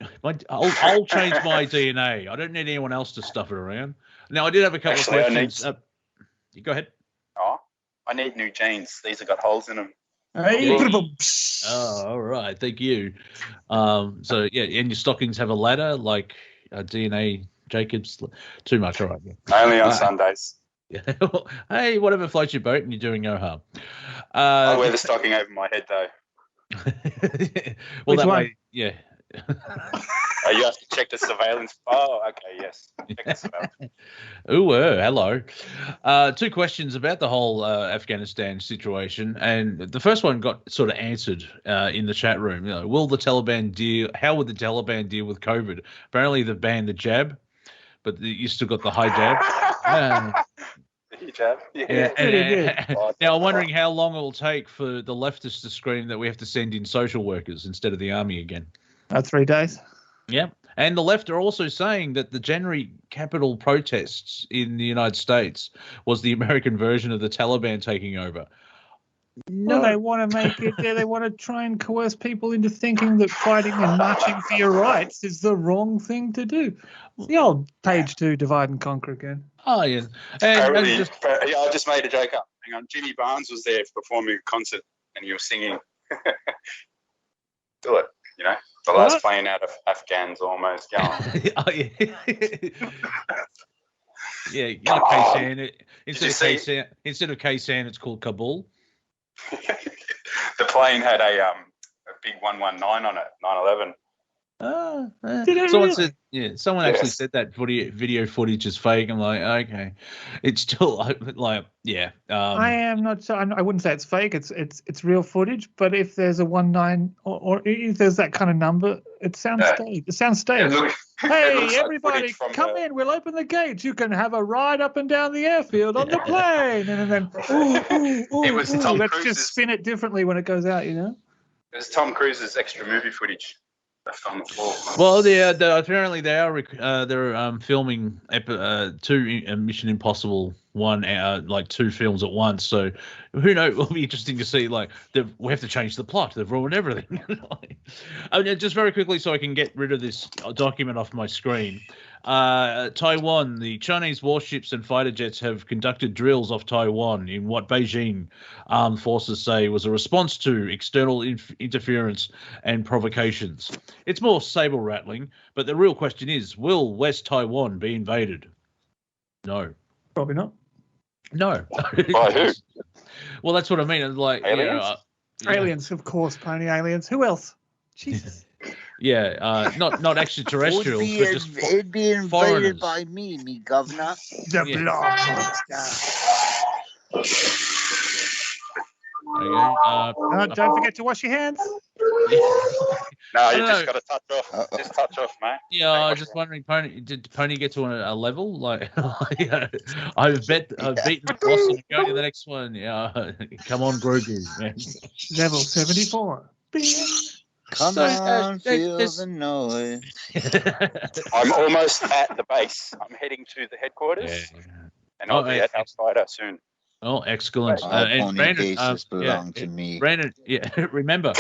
I'll change my DNA. I don't need anyone else to stuff it around. Now, I did have a couple of questions. Go ahead. I need new jeans. These have got holes in them. Oh, all right. Thank you. So, and your stockings have a ladder like DNA Jacobs. Too much. All right. Yeah. Only on Sundays. Yeah. Hey, whatever floats your boat and you're doing no harm. I wear the stocking over my head, though. Well, Which that one? way, yeah. You have to check the surveillance. Oh, okay, yes. Check the surveillance. Hello. 2 questions about the whole Afghanistan situation, and the first one got sort of answered in the chat room. How would the Taliban deal with COVID? Apparently, they've banned the jab, but you still got the high jab. Jab. Now, I'm wondering how long it will take for the leftists to scream that we have to send in social workers instead of the army again. 3 days. Yeah. And the left are also saying that the January Capitol protests in the United States was the American version of the Taliban taking over. No, they want to make it. They want to try and coerce people into thinking that fighting and marching for your rights is the wrong thing to do. The old page 2 divide and conquer again. Oh, yeah. I just made a joke up. Hang on. Jimmy Barnes was there performing a concert and he was singing. Do it, The last plane out of Afghans almost gone. Oh, yeah. Yeah, Kaysan. Instead of Kaysan, it's called Kabul. The plane had a big 119 on it, 9/11. Someone said, someone actually said that video footage is fake. I'm like, okay, it's still like, I am not sure. I wouldn't say it's fake. It's real footage. But if there's a 19 or if there's that kind of number, it sounds staged. It sounds staged. Hey, everybody, come in. We'll open the gates. You can have a ride up and down the airfield on the plane, and then let's just spin it differently when it goes out. It's Tom Cruise's extra movie footage. On the floor. Well, apparently they are they're filming 2 Mission Impossible 1 like 2 films at once. So who knows? It'll be interesting to see. Like we have to change the plot. They've ruined everything. Just very quickly, so I can get rid of this document off my screen. Taiwan, the Chinese warships and fighter jets have conducted drills off Taiwan in what Beijing armed forces say was a response to external interference and provocations. It's more saber-rattling, but the real question is, will West Taiwan be invaded? No. Probably not. No. By who? Well, that's what I mean. Like aliens? Aliens, of course, pony aliens. Who else? Jesus. Yeah, not extraterrestrials, but just it'd be invaded foreigners. by me governor. The blood Okay. don't forget to wash your hands. No, you just got to touch off. Just touch off, mate. Yeah, I was just wondering, Pony, did Pony get to a level? Like, I've beaten the boss and going to the next one. Yeah, come on, Grogu, man. Level 74. Come on, feel the noise. I'm almost at the base. I'm heading to the headquarters, and I'll be at Outsider soon. Oh, excellent! And Brandon, belong to me. Brandon, remember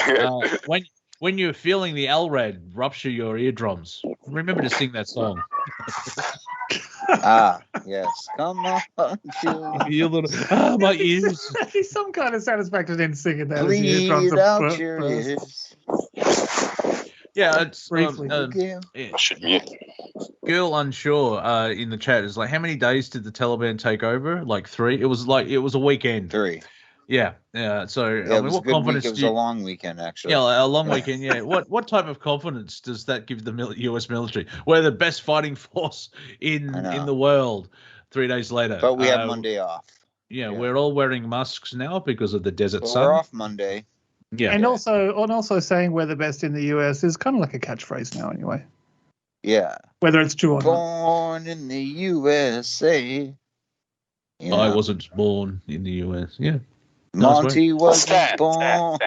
when you're feeling the LRAD rupture your eardrums, remember to sing that song. Yes. Come on, feel the my ears. There's some kind of satisfaction in singing that. Bleed out your ears. Yeah, it's Girl Unsure in the chat is like, how many days did the Taliban take over? Like 3. It was a weekend. 3. Yeah. So it was what confidence? It was a long weekend, actually. Yeah, a long weekend. Yeah. What type of confidence does that give the U.S. military? We're the best fighting force in the world. 3 days later, but we have Monday off. Yeah, we're all wearing masks now because of the desert sun. We're off Monday. Yeah, and also saying we're the best in the US is kind of like a catchphrase now, anyway. Yeah, whether it's true or not. Born in the USA. Yeah. I wasn't born in the US. Yeah, Monty wasn't born,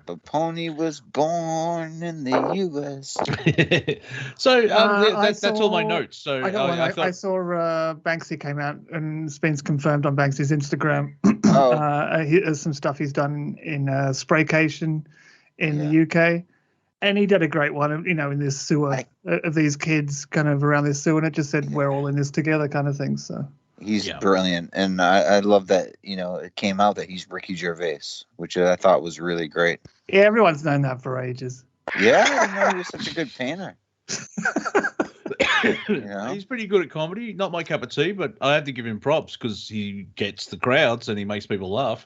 but Pony was born in the US. So that's all my notes. So I saw Banksy came out, and it's been confirmed on Banksy's Instagram. There's some stuff he's done in Spraycation in the UK, and he did a great one, in this sewer of these kids kind of around this sewer, and it just said we're all in this together kind of thing. So he's brilliant, and I love that it came out that he's Ricky Gervais, which I thought was really great. Yeah, everyone's known that for ages. Yeah, I didn't know he was such a good painter. He's pretty good at comedy. Not my cup of tea, but I have to give him props because he gets the crowds and he makes people laugh.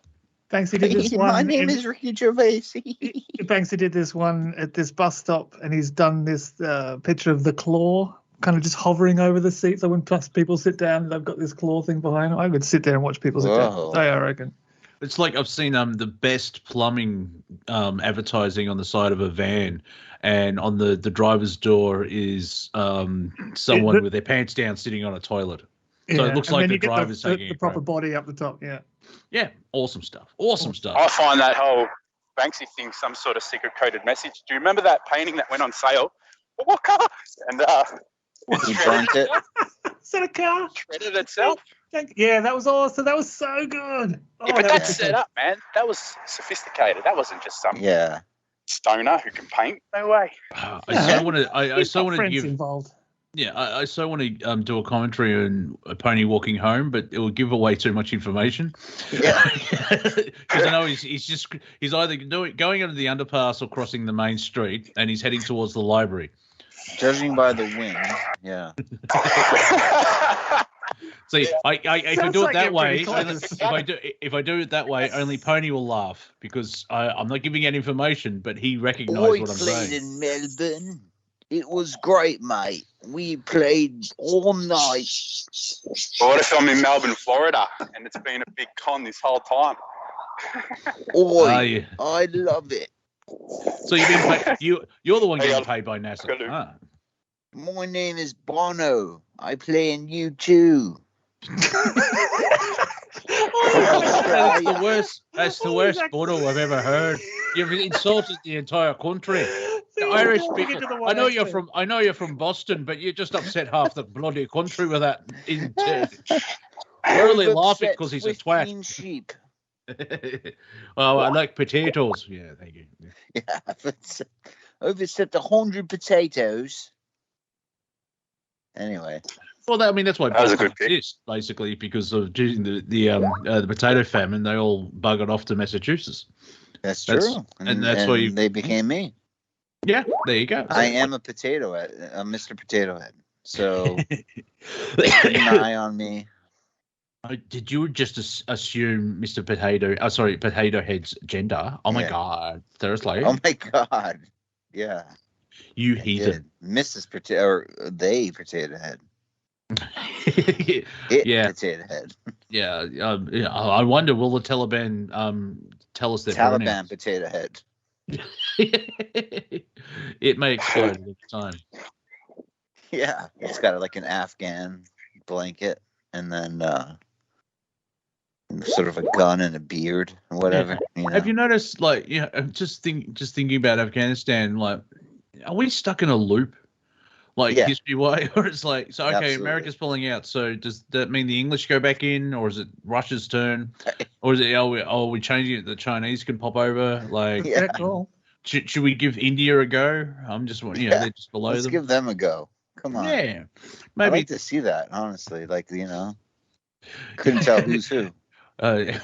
Banksy did this one. My name is Ricky Gervais. Banksy did this one at this bus stop, and he's done this picture of the claw kind of just hovering over the seat. So when people sit down, they've got this claw thing behind them. I would sit there and watch people sit down. I reckon. It's like I've seen the best plumbing advertising on the side of a van, and on the driver's door is someone with their pants down sitting on a toilet. So it looks like the driver's taking the proper body up the top. Yeah, awesome stuff. Awesome stuff. I find that whole Banksy thing some sort of secret coded message. Do you remember that painting that went on sale? And he burnt it. Is that a car? Shredded itself. Yeah, that was awesome. That was so good. But that's set up, man. That was sophisticated. That wasn't just some stoner who can paint. No way. I so want to give involved. Yeah, I so want to do a commentary on a pony walking home, but it will give away too much information. Yeah, because I know he's either going under the underpass or crossing the main street, and he's heading towards the library. Judging by the wind, yeah. See, if I do it that way, if I do it that way, only Pony will laugh because I'm not giving out information, but he recognised what I'm saying. We played in Melbourne. It was great, mate. We played all night. But what if I'm in Melbourne, Florida, and it's been a big con this whole time? I love it. So you've been paid, you're the one getting paid by NASA. My name is Bono. I play in U2. That's the worst photo I've ever heard. You've insulted the entire country. The Irish people. I know you're from Boston, but you just upset half the bloody country with that. We're only laughing because he's a twat. Sheep. Well, I like potatoes. Yeah, thank you. Yeah, I've upset 100 potatoes. Anyway. Well, I mean, that's why that was a good pick. Exist, basically, because of the potato famine. They all buggered off to Massachusetts. That's true, and that's why they became me. Yeah, there you go. I am a potato head, a Mr. Potato Head. So keep an eye on me. Did you just assume Mr. Potato Head's gender? Oh my God, seriously? Oh my God, yeah. You heathen, Mrs. Potato or they Potato Head. Potato Head. Yeah. I wonder, will the Taliban tell us their Taliban pronouns? Potato Head. It may explode at the time. Yeah, it's got like an Afghan blanket, and then sort of a gun and a beard or whatever. Yeah. You know? Have you noticed, like, just thinking about Afghanistan, like, are we stuck in a loop? Like history-wise, or it's like, so okay, Absolutely. America's pulling out. So does that mean the English go back in, or is it Russia's turn, or is it are we changing it? The Chinese can pop over. Like, should we give India a go? I'm just they're just below them. Let's give them a go. Come on. Yeah, maybe. I'd like to see that, honestly. Like, couldn't tell who's who. Late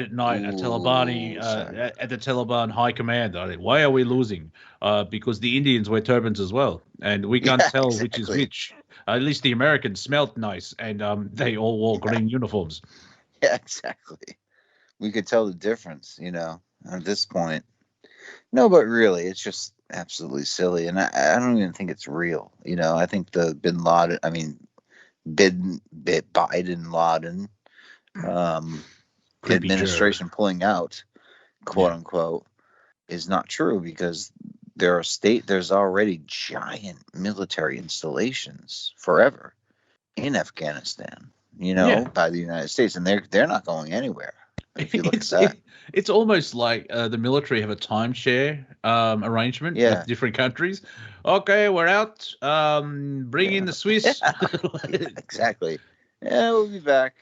at night, a Talibani at the Taliban high command. Why are we losing? Because the Indians wear turbans as well, and we can't tell which is which. At least the Americans smelled nice, and they all wore green uniforms. Yeah, exactly. We could tell the difference, at this point. No, but really, it's just absolutely silly, and I don't even think it's real. I think the Biden Laden. The administration pulling out, quote unquote, is not true, because there's already giant military installations forever in Afghanistan, by the United States, and they're not going anywhere. If you look at that. It's almost like the military have a timeshare arrangement with different countries. Okay, we're out. Bring in the Swiss. Exactly. Yeah, we'll be back.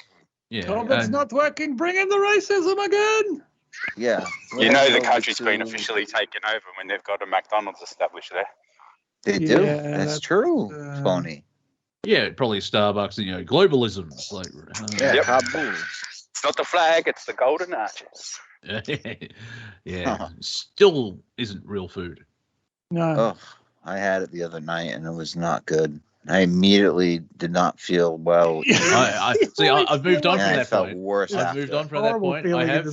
Yeah, COVID's not working. Bring in the racism again. Yeah. The country's been officially taken over when they've got a McDonald's established there. They do. That's true, Tony. Yeah, probably Starbucks. Globalism. Like, It's not the flag; it's the golden arches. Still isn't real food. No. Oh, I had it the other night, and it was not good. I immediately did not feel well. I've moved on from that point. Worse. I've moved on from that point. I have,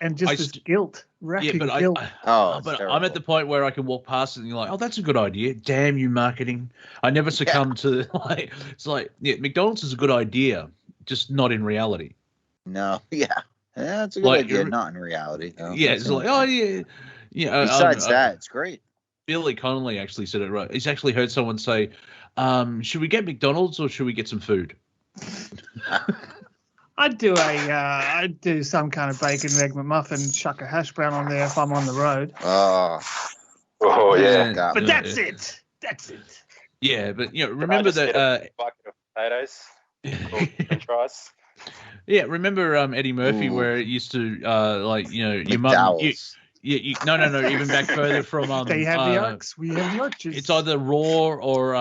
and just this guilt, wrecking guilt. But I'm at the point where I can walk past it and you're like, oh, that's a good idea. Damn you, marketing! I never succumb to it's like, McDonald's is a good idea, just not in reality. No, it's a good idea, not in reality. No, it's like, oh yeah. Besides that, it's great. Billy Connolly actually said it right. He's actually heard someone say, should we get McDonald's or should we get some food? I'd do some kind of bacon egg McMuffin, chuck a hash brown on there if I'm on the road. Oh yeah. But that's it. That's it. Yeah, but remember that a bucket of potatoes, French fries. Yeah, remember Eddie Murphy, where it used to your mum. No, even back further from they have the arcs, we have the arches. It's either Raw or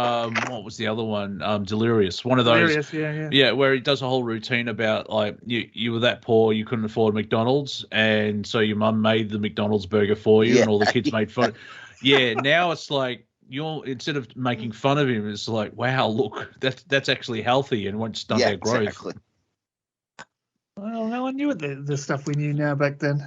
what was the other one? Delirious. One of those. Delirious, yeah, where he does a whole routine about like you were that poor you couldn't afford McDonald's, and so your mum made the McDonald's burger for you, and all the kids made fun. Yeah, now it's like instead of making fun of him, it's like, wow, look, that's actually healthy and won't stunt our growth. Exactly. Well, no one knew the stuff we knew now back then.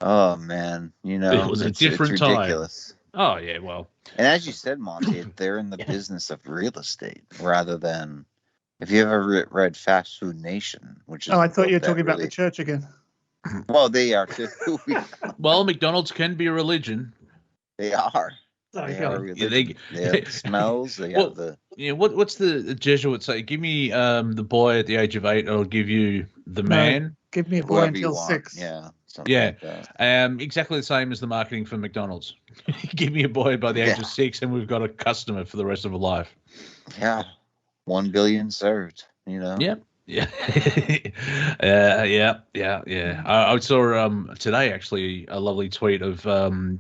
Oh man, it was a different it's time. Ridiculous. Oh yeah, well. And as you said, Monty, they're in the business of real estate rather than. If you ever read Fast Food Nation, which is I thought you were talking about the church again. Well, they are too. Well, McDonald's can be a religion. They are. They are religion. They have the smells. They have the. Yeah, what's the Jesuits say? Give me the boy at the age of 8, I'll give you the man. Give me a boy until 6. Yeah. Like exactly the same as the marketing for McDonald's. Give me a boy by the age of 6, and we've got a customer for the rest of our life. Yeah, 1 billion served. Yeah, Yeah, yeah. I saw today actually a lovely tweet of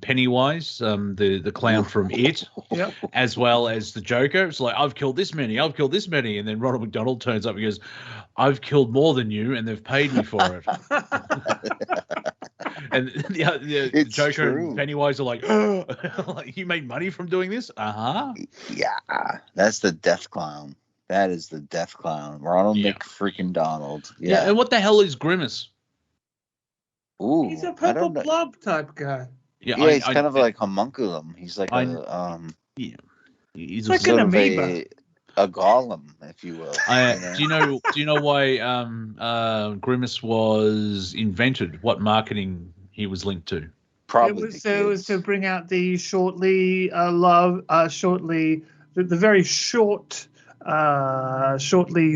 Pennywise, the clown from It, Yep. as well as the Joker. It's like, I've killed this many, and then Ronald McDonald turns up and goes, I've killed more than you, and they've paid me for it. And the Joker true. and Pennywise are like, like, you made money from doing this? Yeah, that's the death clown. That is the death clown. Ronald McFreaking Donald. Yeah. And what the hell is Grimace? Ooh, He's a purple blob type guy. Yeah, he's kind of like homunculum. He's like he's like an amoeba. A golem, if you will. Do you know why Grimace was invented? What marketing he was linked to? Probably it was to bring out the shortly the very shortly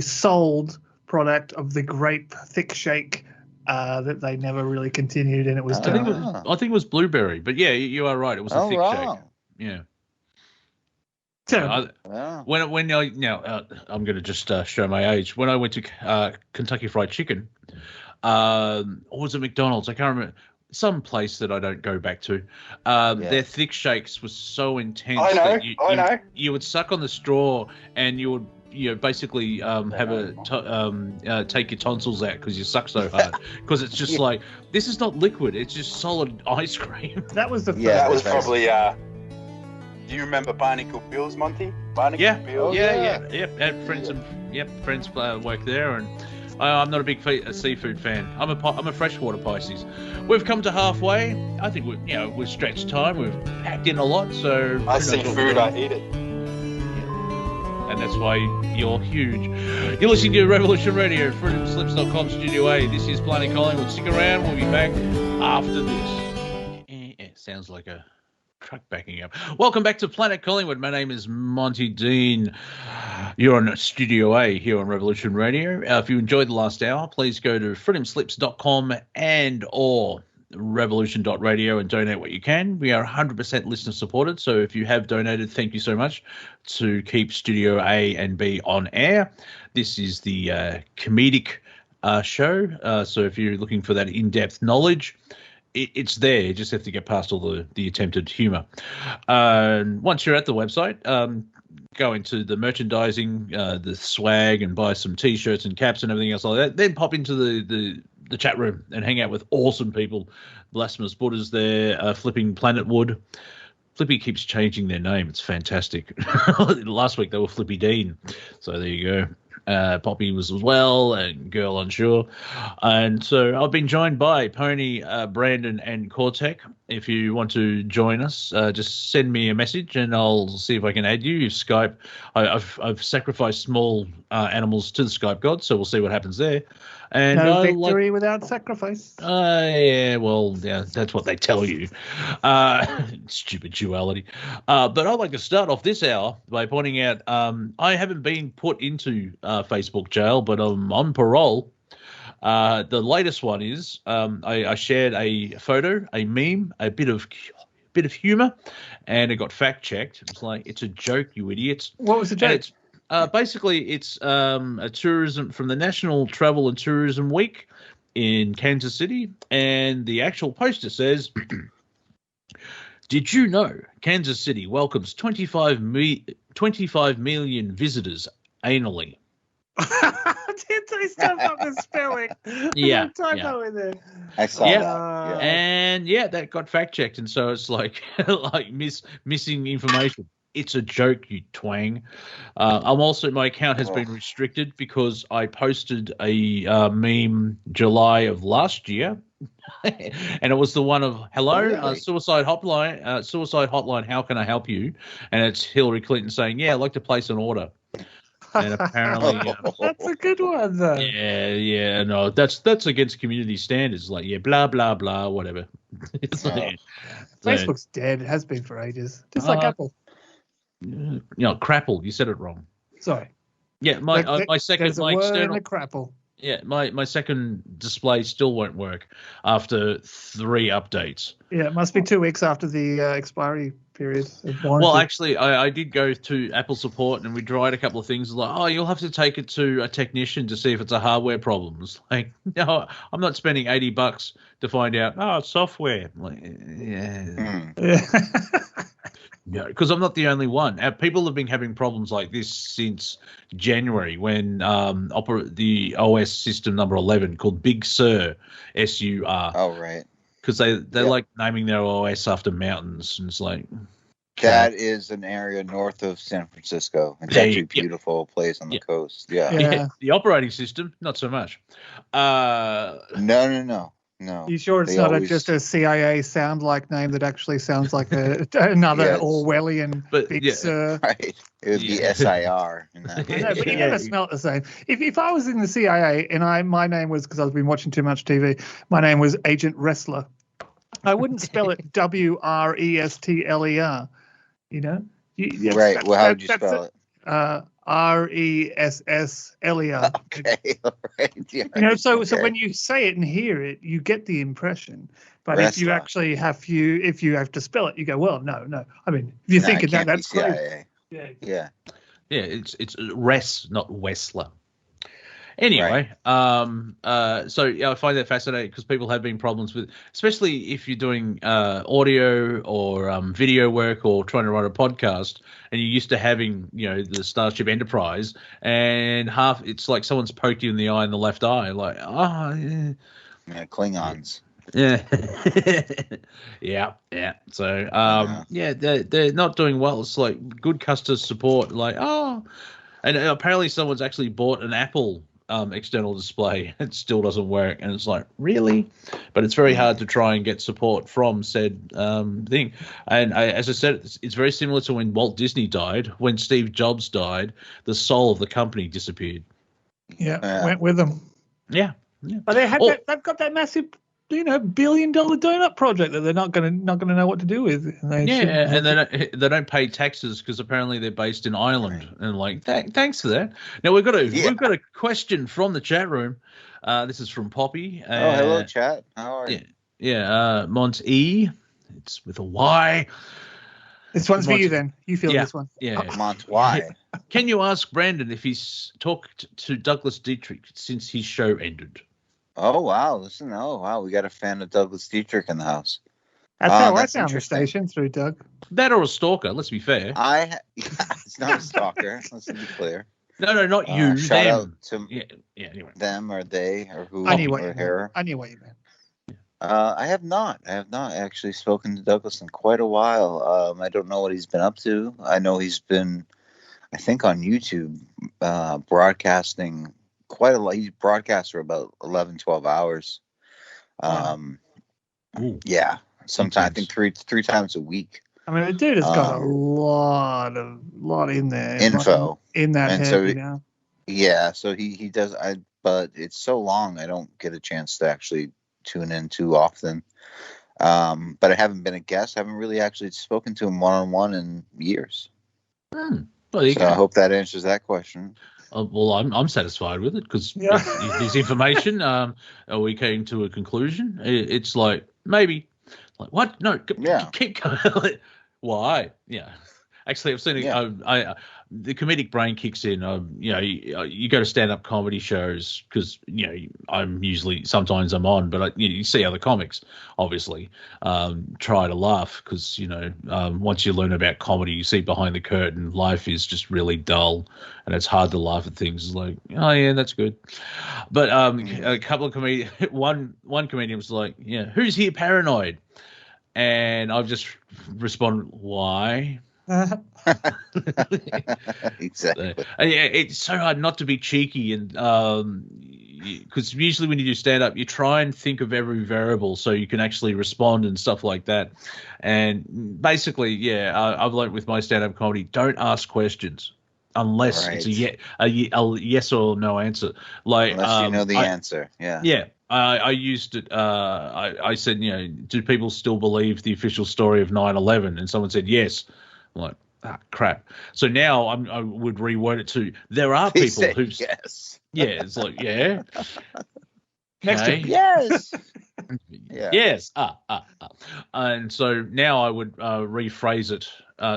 sold product of the grape thick shake that they never really continued, and it was I think it was blueberry, but yeah, you are right. It was a thick shake. Yeah. So when I'm going to just show my age. When I went to Kentucky Fried Chicken, or was it McDonald's? I can't remember. Some place that I don't go back to. Their thick shakes was so intense. I know. You would suck on the straw, and you would basically take your tonsils out because you suck so hard. Because it's just like, this is not liquid; it's just solid ice cream. That was the first. That was probably. Do you remember Barnacle Bills, Monty? Barnacle Bills. Yeah. Friends work there, and I'm not a big seafood fan. I'm a freshwater Pisces. We've come to halfway. I think we've stretched time. We've packed in a lot. So I see food, I eat it. And that's why you're huge. You're listening to Revolution Radio, freedomslips.com, Studio A. This is Planet Collingwood. Stick around. We'll be back after this. It sounds like a truck backing up. Welcome back to Planet Collingwood. My name is Monty Dean. You're on Studio A here on Revolution Radio. If you enjoyed the last hour, please go to freedomslips.com and or revolution.radio and donate what you can. We are 100% listener supported, so if you have donated, thank you so much to keep Studio A and B on air. This is the comedic show, so if you're looking for that in-depth knowledge, it's there. You just have to get past all the attempted humor. Once you're at the website, go into the merchandising, the swag, and buy some T-shirts and caps and everything else like that. Then pop into the chat room and hang out with awesome people. Blasphemous Buddha's there, Flipping Planet Wood. Flippy keeps changing their name. It's fantastic. Last week they were Flippy Dean. So there you go. Poppy was as well, and Girl Unsure. And so I've been joined by Pony, Brandon, and Cortek. If you want to join us, just send me a message and I'll see if I can add you. Skype. I've sacrificed small animals to the Skype god, so we'll see what happens there. And no victory without sacrifice. Yeah, that's what they tell you. Stupid duality. But I'd like to start off this hour by pointing out I haven't been put into Facebook jail, but I'm on parole. The latest one is I shared a photo, a meme, a bit of humor, and it got fact checked. It's like, it's a joke, you idiots. What was the joke? Basically, it's a tourism from the National Travel and Tourism Week in Kansas City, and the actual poster says, "Did you know Kansas City welcomes 25 million visitors annually?" Did they step up the spelling? Yeah, typo in there. I saw that. And that got fact checked, and so it's like missing information. It's a joke, you twang. My account has been restricted because I posted a meme July of last year, and it was the one of hello, suicide hotline, how can I help you? And it's Hillary Clinton saying, I'd like to place an order. And apparently, that's a good one, though. Yeah, no, that's against community standards. Like, blah blah blah, whatever. Facebook's dead. It has been for ages, just like Apple. Crapple. You said it wrong. Sorry. Yeah, my second, there's a my word external in the crapple. Yeah, my second display still won't work after 3 updates. Yeah, it must be 2 weeks after the expiry period of warranty. Well, actually, I did go to Apple support and we tried a couple of things. Like, oh, you'll have to take it to a technician to see if it's a hardware problem. It's like, no, I'm not spending $80 to find out. Oh, it's software. I'm like, yeah. No, because I'm not the only one. People have been having problems like this since January when the OS system number 11 called Big Sur, S-U-R. Oh, right. Because they like naming their OS after mountains. And it's like... That is an area north of San Francisco. It's actually a beautiful place on the coast. Yeah. The operating system, not so much. No. You sure it's not just a CIA sound-like name that actually sounds like another Orwellian Big Sur? Right. It would be SIR. In that I know, but you never smell it the same. If I was in the CIA and my name was, because I've been watching too much TV, my name was Agent Wrestler, I wouldn't spell it WRESTLER. You know? Right. Well, how would you spell it? RESSLER. Okay, all right. Yeah. You know, so when you say it and hear it, you get the impression. But if you actually have to spell it, you go, well, no. I mean, if you're thinking that's crazy. Yeah. It's Res, not Wessler. Anyway, so I find that fascinating because people have been problems with, especially if you're doing audio or video work or trying to run a podcast, and you're used to having, the Starship Enterprise, and it's like someone's poked you in the eye in the left eye, like, Klingons. Yeah. yeah. So, they're not doing well. It's like good customer support, like, and apparently someone's actually bought an Apple external display. It still doesn't work, and it's like, really? But it's very hard to try and get support from said thing. And as I said, it's very similar to when Walt Disney died. When Steve Jobs died, the soul of the company disappeared. Went with them. Yeah. But they've got that massive $1 billion donut project that they're not going to know what to do with. And they don't pay taxes because apparently they're based in Ireland. Right. And like, thanks for that. Now we've got a question from the chat room. This is from Poppy. Hello, chat. How are you? Yeah, Mont E. It's with a Y. This one's for you then. You feel this one. Yeah. Mont Y. Can you ask Brandon if he's talked to Douglas Dietrich since his show ended? Oh, wow. Listen, we got a fan of Douglas Dietrich in the house. That's how I found the station, through Doug. That or a stalker, let's be fair. It's not a stalker, let's be clear. No, not you, shout them. Out to anyway. Them or they or who or her. Anyway, man. I have not actually spoken to Douglas in quite a while. I don't know what he's been up to. I know he's been, I think, on YouTube broadcasting quite a lot. He broadcasts for about 11, 12 hours. Yeah. Sometimes I think three times a week. I mean, the dude has got a lot in there. Info. In that and head, so Yeah, so he does, but it's so long I don't get a chance to actually tune in too often. But I haven't been a guest. I haven't really actually spoken to him one-on-one in years. Well, I hope that answers that question. Well, I'm satisfied with it because his information. Are we came to a conclusion? It's like maybe, like what? No, keep going. Why? Yeah, actually, I've seen it. The comedic brain kicks in. You go to stand-up comedy shows because sometimes I'm on, but you see other comics, obviously. Try to laugh because once you learn about comedy, you see behind the curtain, life is just really dull, and it's hard to laugh at things. It's like, oh yeah, that's good. But a couple of one comedian was like, who's here paranoid? And I've just responded, why? Exactly. It's so hard not to be cheeky, and because usually when you do stand up, you try and think of every variable so you can actually respond and stuff like that. And basically, I've learned with my stand up comedy, don't ask questions unless it's a yes or no answer. Like unless you know the answer. Yeah. I used it. I said, do people still believe the official story of 9/11? And someone said yes. I'm like, crap. So now I would reword it to, there are people who... Yes. Yeah, it's like, yeah. Next okay. to yes. Yeah. Yes. And so now I would rephrase it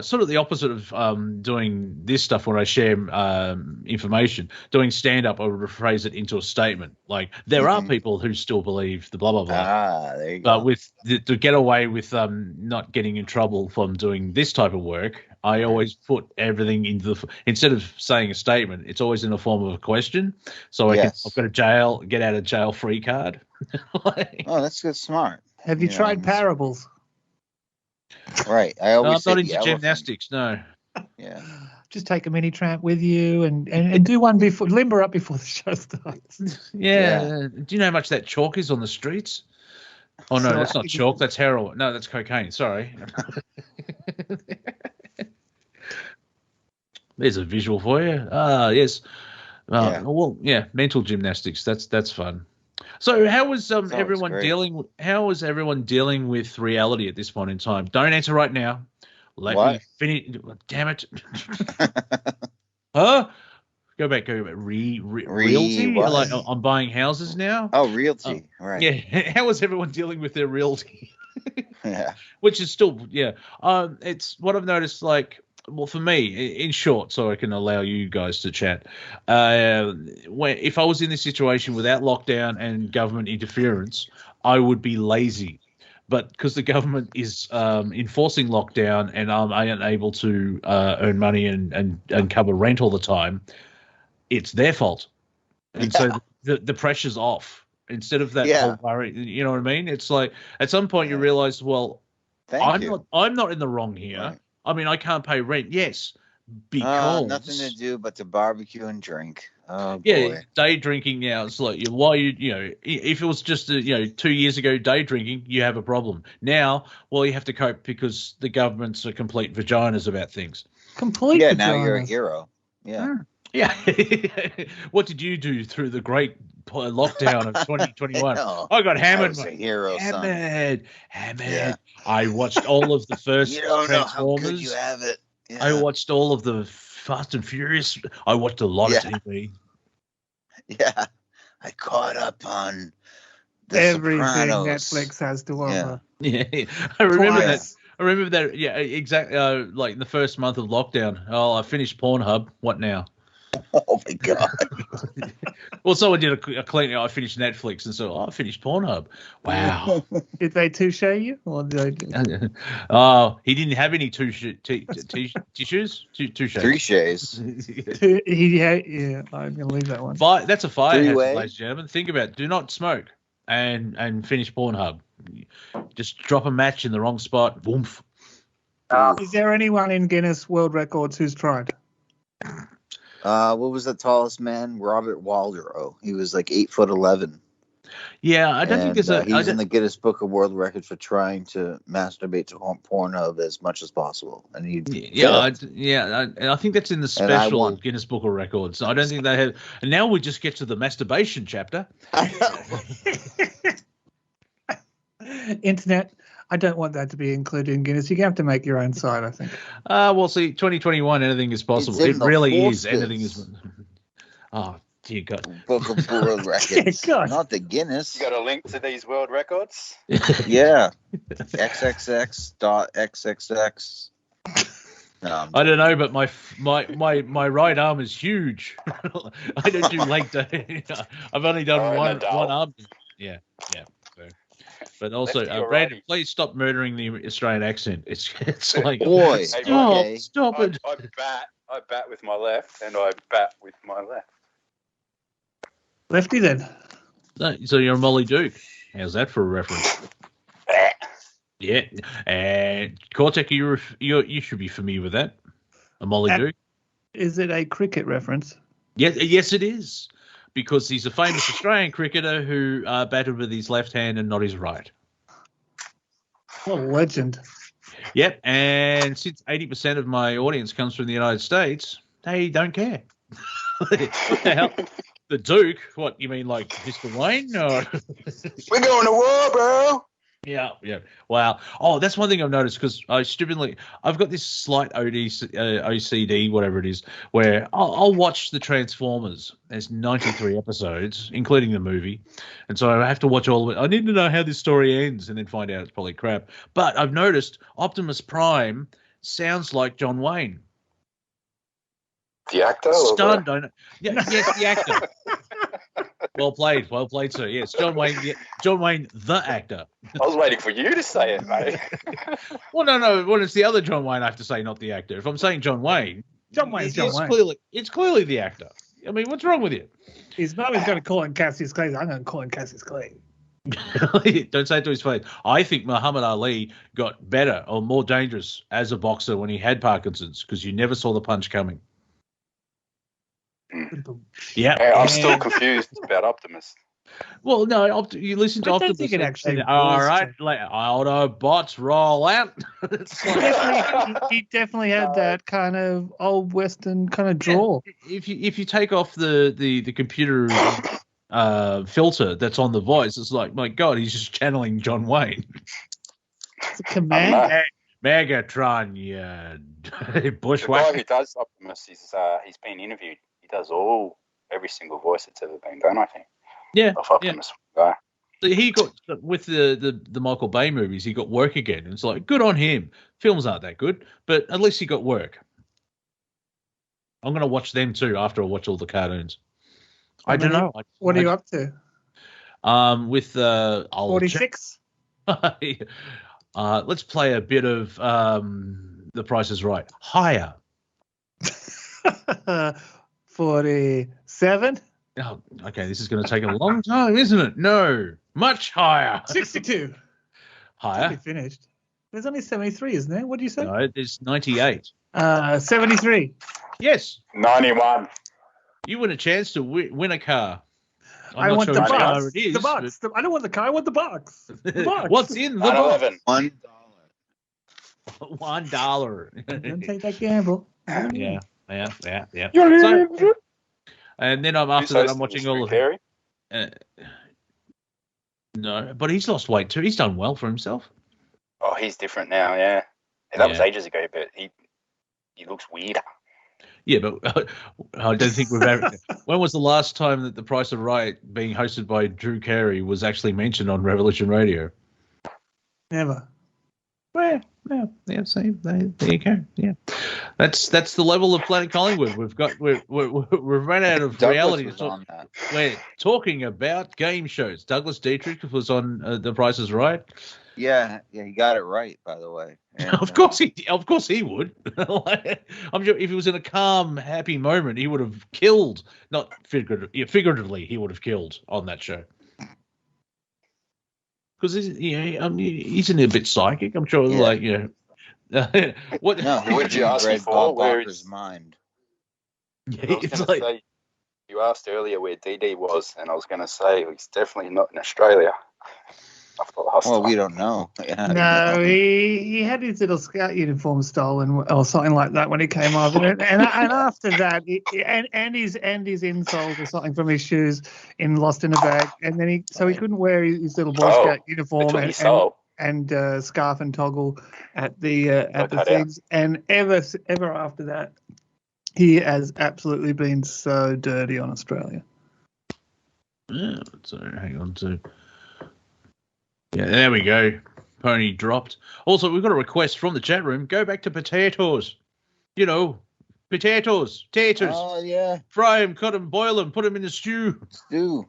sort of the opposite of doing this stuff when I share information. Doing stand-up, I would rephrase it into a statement. Like, there are people who still believe the blah, blah, blah. There you But go. with to get away with not getting in trouble from doing this type of work, I always put everything into instead of saying a statement, it's always in the form of a question. So I've got a get out of jail free card. Oh, that's good, smart. Have you tried parables? Right. I always I'm not into gymnastics. No. Yeah. Just take a mini tramp with you and do one before, limber up before the show starts. Yeah. Do you know how much that chalk is on the streets? Oh no, that's not chalk. That's heroin. No, that's cocaine. Sorry. There's a visual for you. Yes. Well, yeah, mental gymnastics. That's fun. So, how was everyone dealing? How was everyone dealing with reality at this point in time? Don't answer right now. Let me finish. Damn it! Huh? Go back. Realty? Like, I'm buying houses now. Oh, realty. Right. Yeah. How was everyone dealing with their realty? Yeah. Which is still, it's what I've noticed. Like, well, for me, in short, so I can allow you guys to chat. If I was in this situation without lockdown and government interference, I would be lazy. But because the government is enforcing lockdown and I'm unable to earn money and cover rent all the time, it's their fault. And so the pressure's off. Instead of that whole worry, you know what I mean? It's like at some point you realize, well, I'm not in the wrong here. Right. I mean, I can't pay rent, yes, because nothing to do but to barbecue and drink. Oh, yeah, boy. Day drinking now. It's like why if it was just 2 years ago day drinking, you have a problem. Now, well, you have to cope because the governments are complete vaginas about things. Complete. Yeah, vaginas. now you're a hero. Yeah. Yeah. What did you do through the great lockdown of 2021? I got hammered. I was a hero, hammered. Yeah. I watched all of the first you don't Transformers. Know how good you have it. Yeah. I watched all of the Fast and Furious. I watched a lot of TV. Yeah. I caught up on everything Sopranos. Netflix has to offer. Yeah. I remember that. I remember that. Yeah, exactly. Like in the first month of lockdown. Oh, I finished Pornhub. What now? Oh my God. Well, someone did a clean. I finished Netflix, and so I finished Pornhub. Wow. Did they touche you, or did they? Oh, he didn't have any tissues. Touches. 3 shays. Yeah, I'm gonna leave that one. That's a fire hazard, ladies and gentlemen. Think about it. Do not smoke and finish Pornhub. Just drop a match in the wrong spot. Woomph. Is there anyone in Guinness World Records who's tried? What was the tallest man? Robert Waldrow. He was like 8'11". Yeah, I don't think there's a. He's in the Guinness Book of World Records for trying to masturbate to Pornhub as much as possible, and I think that's in the special Guinness Book of Records. I don't think they have. And now we just get to the masturbation chapter. I know. Internet. I don't want that to be included in Guinness. You're going to have to make your own site, I think. Well, see, 2021, anything is possible. It really is. Anything is. Oh, dear God. Book of World Records. Not the Guinness. You got a link to these world records? Yeah. XXX.XXX. No, I don't know, but my right arm is huge. I don't do leg day. I've only done one arm. Yeah. But also, Brandon, please stop murdering the Australian accent. It's like, boy, stop it. I bat with my left, and I bat with my left. Lefty then. So you're a Molly Duke. How's that for a reference? Yeah. And Cortek, you should be familiar with that. A Molly Duke. Is it a cricket reference? Yes, it is. Because he's a famous Australian cricketer who batted with his left hand and not his right. What a legend. Yep, and since 80% of my audience comes from the United States, they don't care. What the hell? The Duke? What, you mean like Mr. Wayne? Or... We're going to war, bro. Yeah, yeah. Wow. Oh, that's one thing I've noticed because I've got this slight OCD, whatever it is, where I'll watch the Transformers. There's 93 episodes, including the movie, and so I have to watch all of it. I need to know how this story ends, and then find out it's probably crap. But I've noticed Optimus Prime sounds like John Wayne. The actor? Stunned. I know. Yeah, yes, the actor. Well played, sir. Yes, John Wayne, the actor. I was waiting for you to say it, mate. Well, no. Well, it's the other John Wayne I have to say, not the actor. If I'm saying John Wayne, it's clearly the actor. I mean, what's wrong with you? His mum is going to call him Cassius Clay. I'm going to call him Cassius Clay. Don't say it to his face. I think Muhammad Ali got better or more dangerous as a boxer when he had Parkinson's because you never saw the punch coming. Yeah, I'm still confused about Optimus. Well, no, you listen to Optimus. Think it actually all right, Autobots roll out. He definitely had that kind of old Western kind of drawl. If you take off the computer filter that's on the voice, it's like, my God, he's just channeling John Wayne. It's a command. Megatron, yeah. Bushwhacker. The guy who does Optimus, he's been interviewed. He does every single voice that's ever been done, I think. Yeah. Of Optimus guy. So he got with the Michael Bay movies, he got work again. And it's like, good on him. Films aren't that good, but at least he got work. I'm gonna watch them too after I watch all the cartoons. I don't know. What are you up to? With 46. Let's play a bit of The Price is Right. Higher. 47. Oh, okay. This is going to take a long time, isn't it? No, much higher. 62. Higher. Be finished. There's only 73, isn't there? What do you say? No, there's 98. 73. Yes. 91. You win a chance to win a car. I want the box. It is, the box. I don't want the car. I want the box. The box. What's in the box? $1. $1. Don't take that gamble. Yeah. So, and then after that, I'm watching all of it. No, but he's lost weight too. He's done well for himself. Oh, he's different now, yeah. That was ages ago, but he looks weirder. Yeah, but I don't think we've ever... When was the last time that The Price of Right, being hosted by Drew Carey, was actually mentioned on Revolution Radio? Never. Well, yeah, see, there you go. Yeah, that's the level of Planet Collingwood. We've run out of reality. We're talking about game shows. Douglas Dietrich was on The Price is Right. Yeah, he got it right, by the way. And, of course he would. I'm sure if he was in a calm, happy moment, he would have killed. Not figuratively, he would have killed on that show. Because he's a bit psychic. I'm sure, what would you ask me for? Where is his mind? Yeah, it's like say, you asked earlier where DD was, and I was going to say he's definitely not in Australia. Well, we don't know. Yeah, no, he had his little scout uniform stolen or something like that when he came over, and after that, his insoles or something from his shoes lost in a bag, and then he couldn't wear his little Boy Scout uniform and scarf and toggle at the things, and ever after that, he has absolutely been so dirty on Australia. Yeah, so hang on to. Yeah, there we go. Pony dropped. Also, we've got a request from the chat room. Go back to potatoes. Potatoes, taters. Oh, yeah. Fry them, cut them, boil them, put them in a stew. Stew.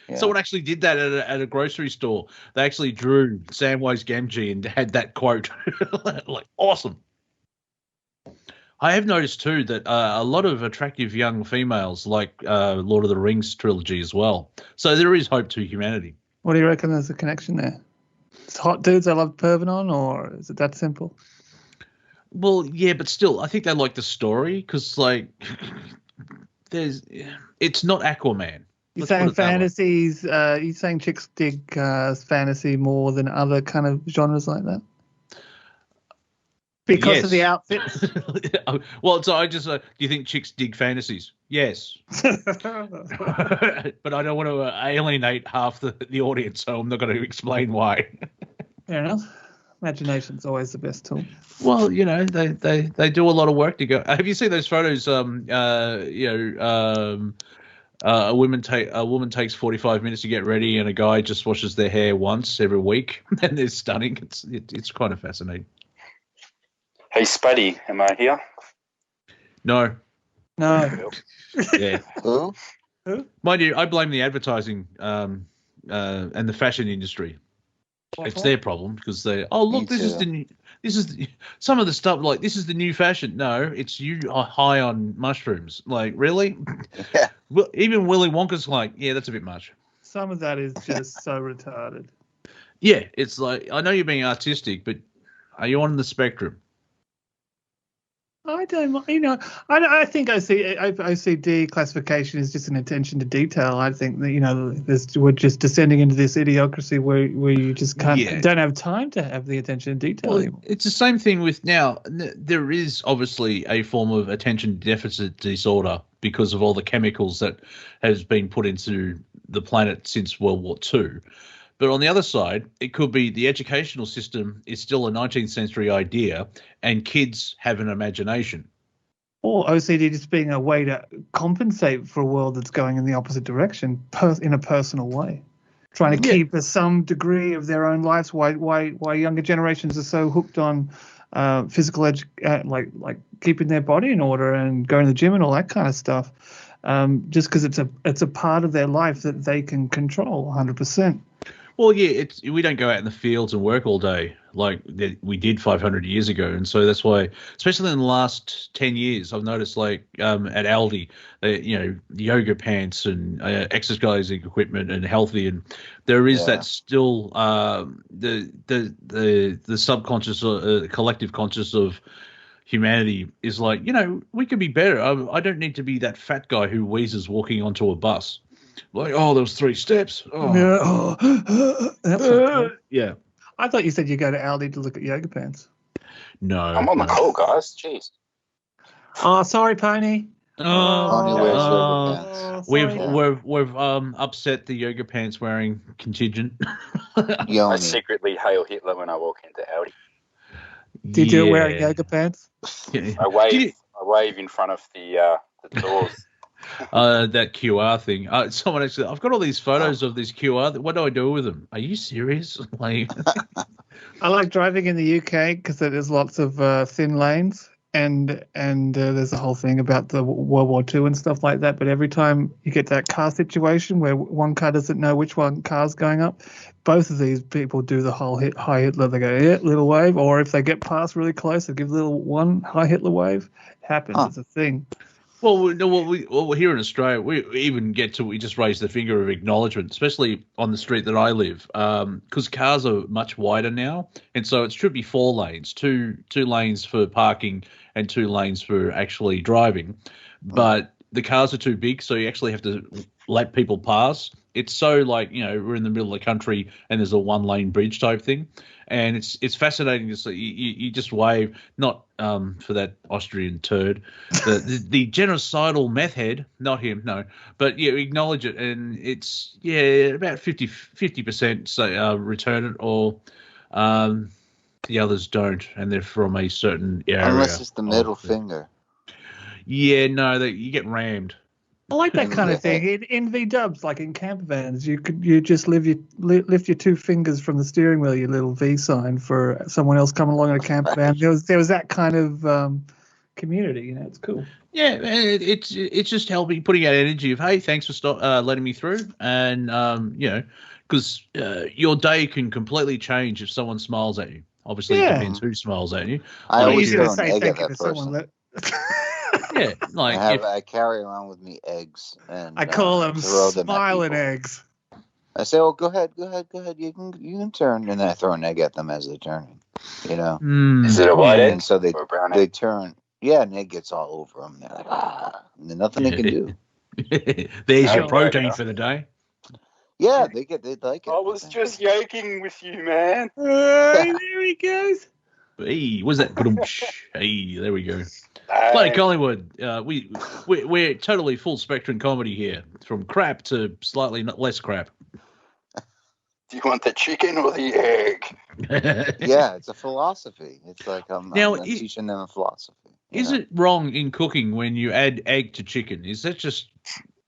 Yeah. Someone actually did that at a grocery store. They actually drew Samwise Gamgee and had that quote. Awesome. I have noticed, too, that a lot of attractive young females like Lord of the Rings trilogy as well. So there is hope to humanity. What do you reckon there's a connection there? It's hot dudes I love perving on, or is it that simple? Well, yeah, but still, I think they like the story because, it's not Aquaman. You're saying fantasies, you're saying chicks dig fantasy more than other kind of genres like that? Because of the outfits? Well, so do you think chicks dig fantasies? Yes. But I don't want to alienate half the audience, so I'm not going to explain why. Fair enough. Imagination's always the best tool. Well, they do a lot of work to go. Have you seen those photos? A woman takes 45 minutes to get ready, and a guy just washes their hair once every week, and they're stunning. It's kind of fascinating. Hey, Spuddy, am I here? No. Yeah. Who? Mind you, I blame the advertising and the fashion industry. It's their problem because this is some of the stuff, like, this is the new fashion. No, it's you are high on mushrooms. Like, really? Yeah. Well, even Willy Wonka's like, yeah, that's a bit much. Some of that is just so retarded. Yeah, it's like, I know you're being artistic, but are you on the spectrum? I don't, I think OCD classification is just an attention to detail. I think that, we're just descending into this idiocracy where you just don't have time to have the attention to detail anymore. It's the same thing with now. There is obviously a form of attention deficit disorder because of all the chemicals that has been put into the planet since World War II. But on the other side, it could be the educational system is still a 19th century idea and kids have an imagination. Or OCD just being a way to compensate for a world that's going in the opposite direction in a personal way. Trying to keep some degree of their own lives. Why younger generations are so hooked on physical like keeping their body in order and going to the gym and all that kind of stuff. Just because it's a part of their life that they can control 100%. Well, yeah, we don't go out in the fields and work all day like we did 500 years ago. And so that's why, especially in the last 10 years, I've noticed, like, at Aldi, yoga pants and exercising equipment and healthy. And there is that still the subconscious or collective conscious of humanity is like, we could be better. I don't need to be that fat guy who wheezes walking onto a bus. Like, there was 3 steps. Yeah. I thought you said you go to Aldi to look at yoga pants. No. I'm on the call, guys. Jeez. Oh, sorry, Pony. Pony wears yoga pants. We've upset the yoga pants wearing contingent. I secretly hail Hitler when I walk into Aldi. Did you wear yoga pants? Yeah. I wave in front of the doors. That QR thing. Someone actually, I've got all these photos of this QR. What do I do with them? Are you serious? Like, I like driving in the UK because there's lots of thin lanes, and there's a whole thing about the World War II and stuff like that. But every time you get that car situation where one car doesn't know which one car's going up, both of these people do the whole high Hitler. They go, little wave, or if they get past really close, they give little one high Hitler wave. It happens. It's a thing. Well, here in Australia, we just raise the finger of acknowledgement, especially on the street that I live, because cars are much wider now, and so it should be 4 lanes, two lanes for parking and 2 lanes for actually driving, but the cars are too big, so you actually have to let people pass. It's so, like, we're in the middle of the country and there's a 1-lane bridge type thing. And it's fascinating to see. You just wave, not for that Austrian turd, the genocidal meth head, not him, no. But, acknowledge it. And it's, about 50% say return it, or the others don't. And they're from a certain area. Unless it's the middle finger. Yeah, no, you get rammed. I like that kind of thing. In V-dubs, like in camper vans, you just lift your 2 fingers from the steering wheel, your little V sign, for someone else coming along in a camper van. There was that kind of community. It's cool. Yeah, it's just helping, putting out energy of, hey, thanks for letting me through, and because your day can completely change if someone smiles at you. Obviously, it depends who smiles at you. I always going to say thank you to someone. Yeah, like I carry around with me eggs, and I call them smiling eggs. I say, "Oh, go ahead. You can turn," and then I throw an egg at them as they're turning. Is it a white egg? And so they turn. Yeah, and egg gets all over them. They're like, and then nothing they can do. There's your protein for the day. Yeah, they like it. I was just yoking with you, man. There he goes. Hey, what's that? Hey, there we go. Bloody Collingwood, we're totally full spectrum comedy here, from crap to slightly less crap. Do you want the chicken or the egg? Yeah, it's a philosophy. It's like I'm teaching them a philosophy. Is it wrong in cooking when you add egg to chicken? Is that just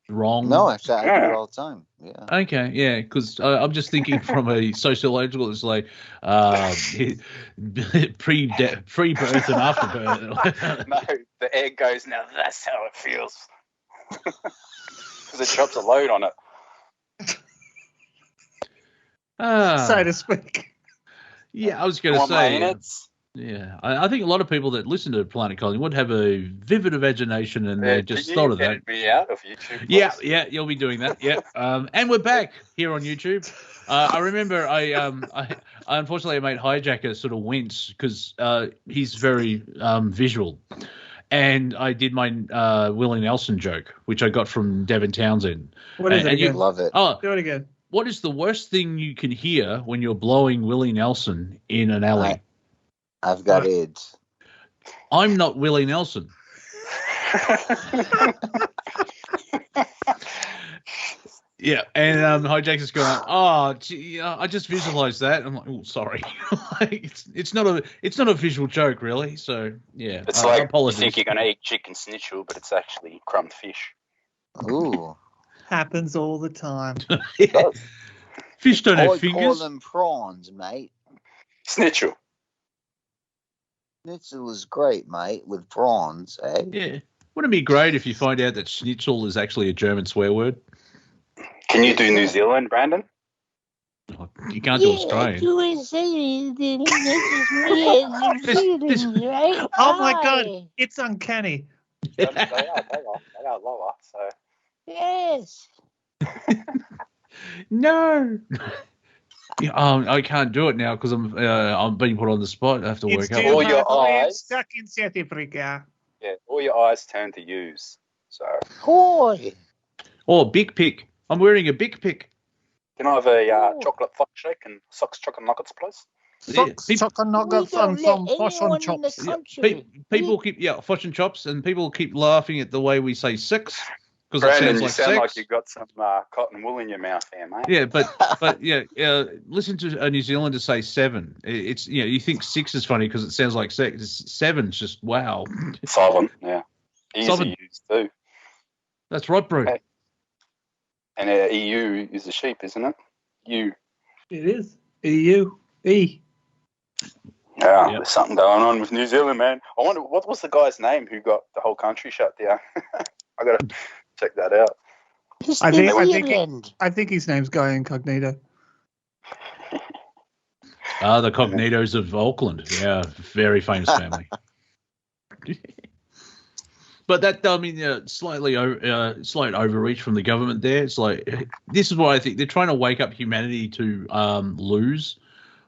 wrong? No, actually, I do it all the time. Yeah. Okay, yeah, because I'm just thinking from a sociological, it's like pre-birth and after-birth. No, the egg goes, now that's how it feels. Because it drops a load on it. So to speak. Yeah, I was going to say. Yeah, I think a lot of people that listen to Planet Collingwood have a vivid imagination, and they just thought of that. Me out of YouTube. Yeah, you'll be doing that. Yeah, and we're back here on YouTube. I remember I unfortunately made Hijacker sort of wince because he's very visual, and I did my Willie Nelson joke, which I got from Devin Townsend. What is it? You love it. Oh, do it again. What is the worst thing you can hear when you're blowing Willie Nelson in an alley? I've got AIDS. I'm not Willie Nelson. Yeah, and Hijack's is going, oh, gee, I just visualized that. I'm like, oh, sorry. it's not a visual joke, really. So yeah, it's like you think you're going to eat chicken schnitzel, but it's actually crumbed fish. Ooh. Happens all the time. Yeah. Fish don't have fingers. I call them prawns, mate. Schnitzel. Schnitzel is great, mate, with prawns, eh? Yeah. Wouldn't it be great if you find out that schnitzel is actually a German swear word? Can you do New Zealand, Brandon? Oh, you can't do Australian. Oh, my God. It's uncanny. They are lower, so... Yes. No. I can't do it now because I'm being put on the spot. I have to work out. All your eyes stuck in South Africa. Yeah, all your eyes turn to U's. So. Boy. Oh, big pick. I'm wearing a big pick. Can I have a chocolate fox shake and socks chocolate nuggets, please? Socks chocolate nuggets and some Fosh and Chops. People keep Fosh and Chops, and people keep laughing at the way we say six. Brandon, you sound like you've got some cotton wool in your mouth there, mate. Yeah, but listen to a New Zealander say seven. It's you think six is funny because it sounds like six. Seven's just wow. Seven, yeah. Easy use too. That's right, bro. Okay. And EU is a sheep, isn't it? U. It is. EU. E. Yeah, There's something going on with New Zealand, man. I wonder what was the guy's name who got the whole country shut down. I got to check that out. I think his name's Guy Incognito. The Cognitos of Auckland. Yeah, very famous family. But that, slight overreach from the government there. It's like, this is why I think they're trying to wake up humanity to lose.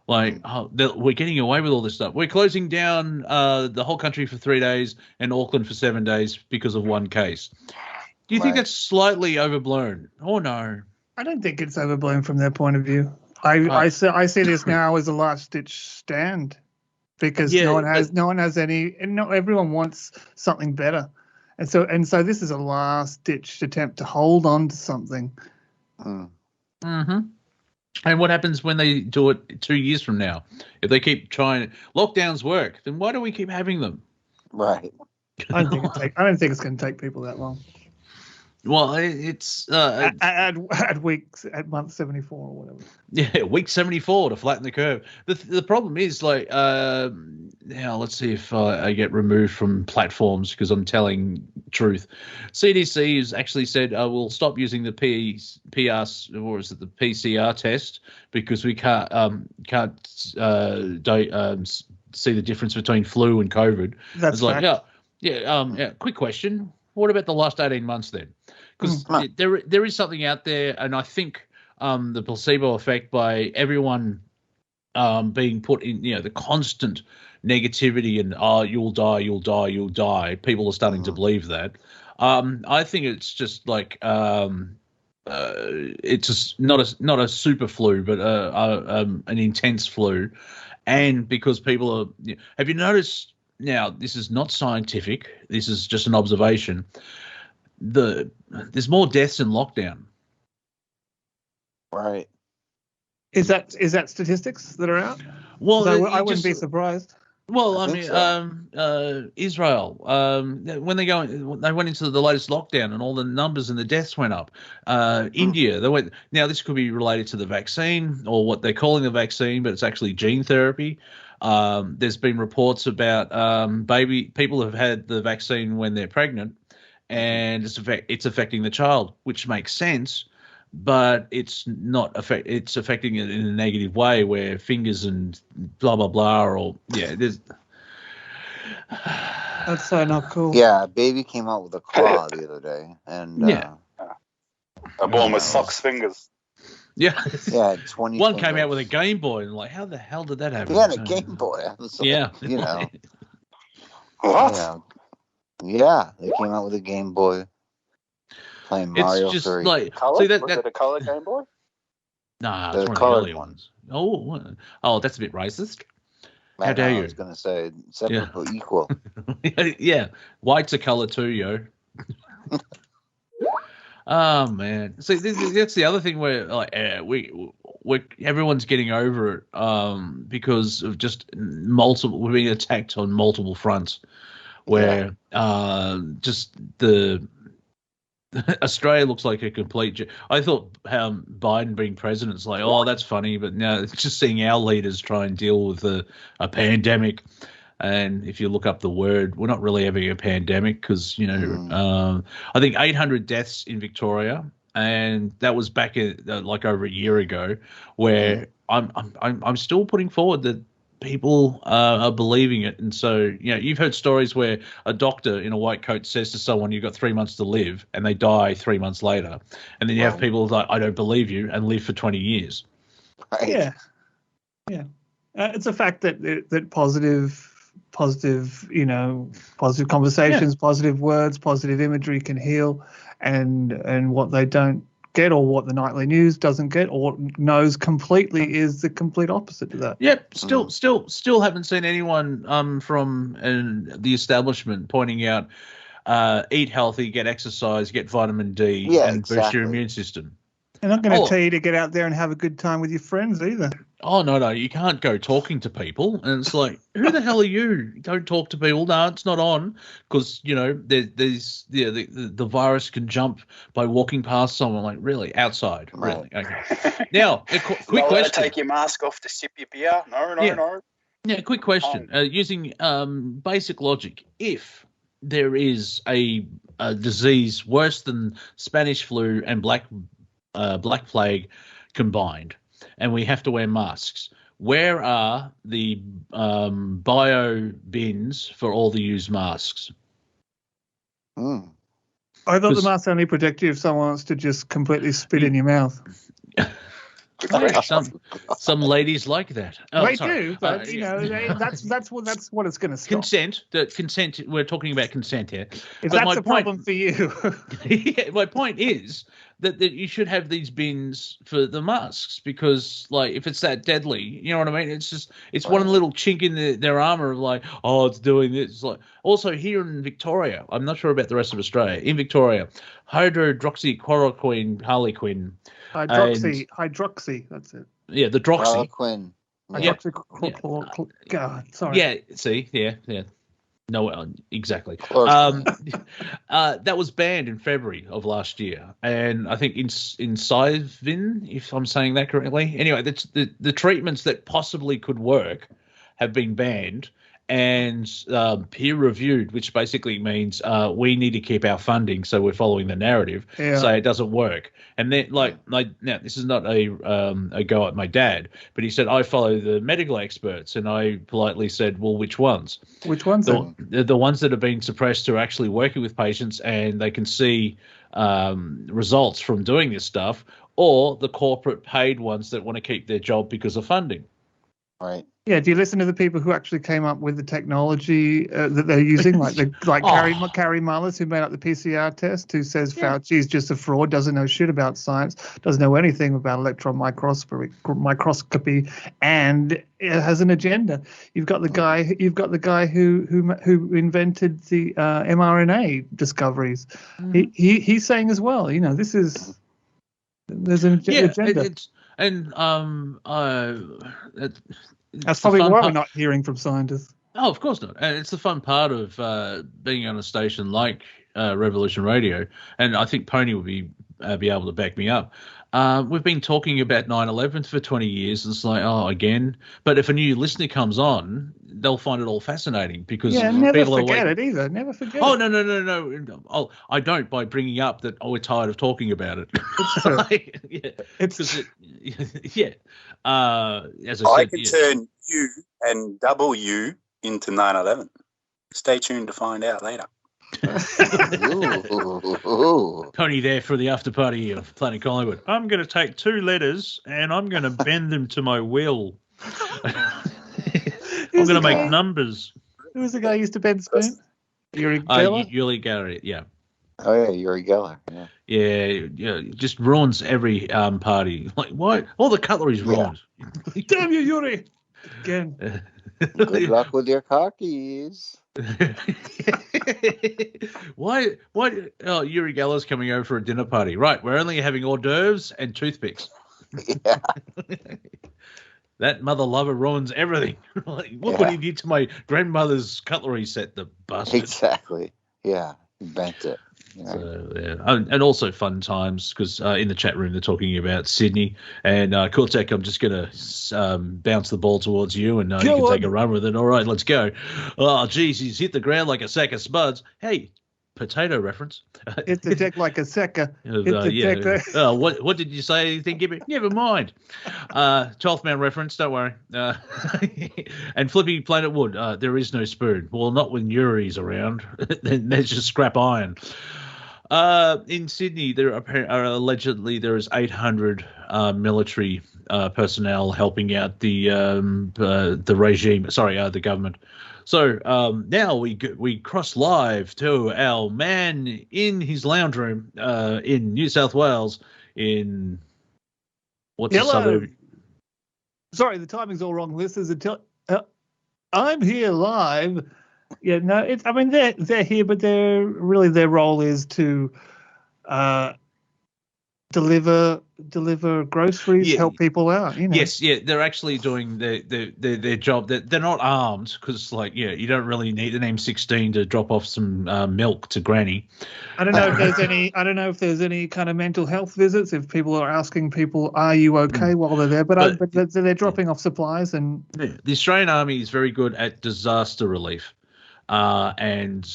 Like, we're getting away with all this stuff. We're closing down the whole country for 3 days and Auckland for 7 days because of one case. Do you think that's slightly overblown? Oh, no. I don't think it's overblown from their point of view. I see this now as a last-ditch stand because no one has any, and everyone wants something better. And so this is a last-ditch attempt to hold on to something. Mm-hmm. And what happens when they do it 2 years from now? If they keep trying, lockdowns work, then why do we keep having them? Right. I don't think it's going to take people that long. Well, it's at month 74 or whatever. Yeah, week 74 to flatten the curve. The problem is now let's see if I get removed from platforms because I'm telling truth. CDC has actually said we'll stop using the PCR test because we can't see the difference between flu and COVID. That's like Quick question. What about the last 18 months then? Because there is something out there, and I think the placebo effect by everyone being put in, the constant negativity and you'll die. People are starting to believe that. I think it's just like it's just not a super flu, but an intense flu, and because people are. Have you noticed? Now, this is not scientific. This is just an observation. There's more deaths in lockdown. Right. Is that statistics that are out? Well, I wouldn't be surprised. Well, I mean, Israel, when they went into the latest lockdown and all the numbers and the deaths went up. India, they went. Now, this could be related to the vaccine or what they're calling the vaccine, but it's actually gene therapy. There's been reports about people have had the vaccine when they're pregnant, and it's affecting the child, which makes sense. But it's not it's affecting it in a negative way where fingers and blah blah blah there's that's so not cool. Yeah, a baby came out with a claw the other day, and a born with socks fingers. Yeah, 20. One came out with a Game Boy, and like, how the hell did that happen? Yeah, a Game Boy. You know. What? Yeah, they came out with a Game Boy. Playing Mario it's just 3. Like, color? See Was it a color Game Boy? Nah, it's one of the early ones. Oh, that's a bit racist. How dare you? I was going to say separate but equal. Yeah, white's a color too, yo. Oh man, see, that's the other thing where like we everyone's getting over it because of just we're being attacked on multiple fronts, where just the. Australia looks like a complete. I thought how Biden being president is like, oh, that's funny, but now it's just seeing our leaders try and deal with a pandemic. And if you look up the word, we're not really having a pandemic because I think 800 deaths in Victoria, and that was back like over a year ago. Where I'm still putting forward that people are believing it. And so, you've heard stories where a doctor in a white coat says to someone, you've got 3 months to live, and they die 3 months later. And then you have people like, I don't believe you, and live for 20 years. Right. Yeah. It's a fact that positive, positive conversations, positive words, positive imagery can heal, and what they don't get, or what the nightly news doesn't get, or knows completely, is the complete opposite to that. Yep. Still haven't seen anyone from the establishment pointing out eat healthy, get exercise, get vitamin D, and boost your immune system. They're not going to tell you to get out there and have a good time with your friends either. Oh, no, you can't go talking to people. And it's like, who the hell are you? Don't talk to people. No, it's not on. Because, there's the virus can jump by walking past someone. Like, really? Outside? Right. Really? Okay. Now, a quick question. Take your mask off to sip your beer? No. Yeah, quick question. Using basic logic, if there is a disease worse than Spanish flu and Black Plague combined, and we have to wear masks, where are the bio bins for all the used masks? I thought the masks only protect you if someone wants to just completely spit in your mouth. Some ladies like that. They do, but that's what it's going to stop. Consent. We're talking about consent here. If that's a problem for you, my point is that you should have these bins for the masks, because like if it's that deadly, you know what I mean? It's one little chink in their armor of like, oh, it's doing this. It's like, also here in Victoria, I'm not sure about the rest of Australia. In Victoria, hydroxychloroquine, harlequin. Hydroxy, that's it. Yeah, the droxy. Harlequin. God, sorry. Yeah, see, yeah. No, exactly. That was banned in February of last year, and I think in Sivin, if I'm saying that correctly. Anyway, that's the treatments that possibly could work have been banned and peer reviewed, which basically means we need to keep our funding, so we're following the narrative, so it doesn't work. And then, now this is not a go at my dad, but he said I follow the medical experts, and I politely said, well, which ones? Which ones? The ones that have been suppressed are actually working with patients, and they can see results from doing this stuff, or the corporate paid ones that want to keep their job because of funding. Right. Yeah. Do you listen to the people who actually came up with the technology that they're using, like Carrie Mullis, who made up the PCR test, who says Fauci is just a fraud, doesn't know shit about science, doesn't know anything about electron microscopy, and has an agenda. You've got the guy who invented the mRNA discoveries. He's saying as well, there's an agenda. And that's probably why we're not hearing from scientists. Oh, of course not. And it's the fun part of being on a station like Revolution Radio, and I think Pony will be able to back me up. We've been talking about 9/11 for 20 years, and it's like, oh, again. But if a new listener comes on, they'll find it all fascinating because never people forget it either. Never forget. Oh, no. Oh, I don't by bringing up that we're tired of talking about it. As I can turn you and double you into 9/11. Stay tuned to find out later. Tony there for the after party of Planet Collingwood. I'm going to take 2 letters and I'm going to bend them to my will. I'm going to make numbers. Who was the guy who used to bend spoon? Uri Geller? Uri Geller, yeah. Oh, yeah, Uri Geller. Yeah, just ruins every party. Like, why? All the cutlery's ruined. Damn you, Yuri! Again. Good luck with your car keys. Why? Oh, Uri Geller's coming over for a dinner party. Right, we're only having hors d'oeuvres and toothpicks. Yeah. That mother lover ruins everything. Like, look what he did to my grandmother's cutlery set, the bastard. Exactly. Yeah, he bent it. Yeah. So, and also fun times because in the chat room they're talking about Sydney and Cortek. I'm just going to bounce the ball towards you and you can take a run with it. All right, let's go. Oh, geez, he's hit the ground like a sack of spuds. Hey, potato reference. Hit the deck like a secker. What did you say? Never mind. 12th man reference. Don't worry. And Flippy Planet Wood. There is no spoon. Well, not when Yuri's around. Then there's just scrap iron. In Sydney, there are allegedly there is 800 military personnel helping out the regime. Sorry, the government. So now we cross live to our man in his lounge room in New South Wales in what's the suburb? Sorry, the timing's all wrong. This is I'm here live. Yeah, no, they're here, but their role is to deliver groceries, help people out. Yes, they're actually doing their job. They're not armed because, you don't really need an M16 to drop off some milk to Granny. I don't know if there's any. I don't know if there's any kind of mental health visits. If people are asking people, "Are you okay?" while they're there, but they're dropping off supplies and. The Australian Army is very good at disaster relief. And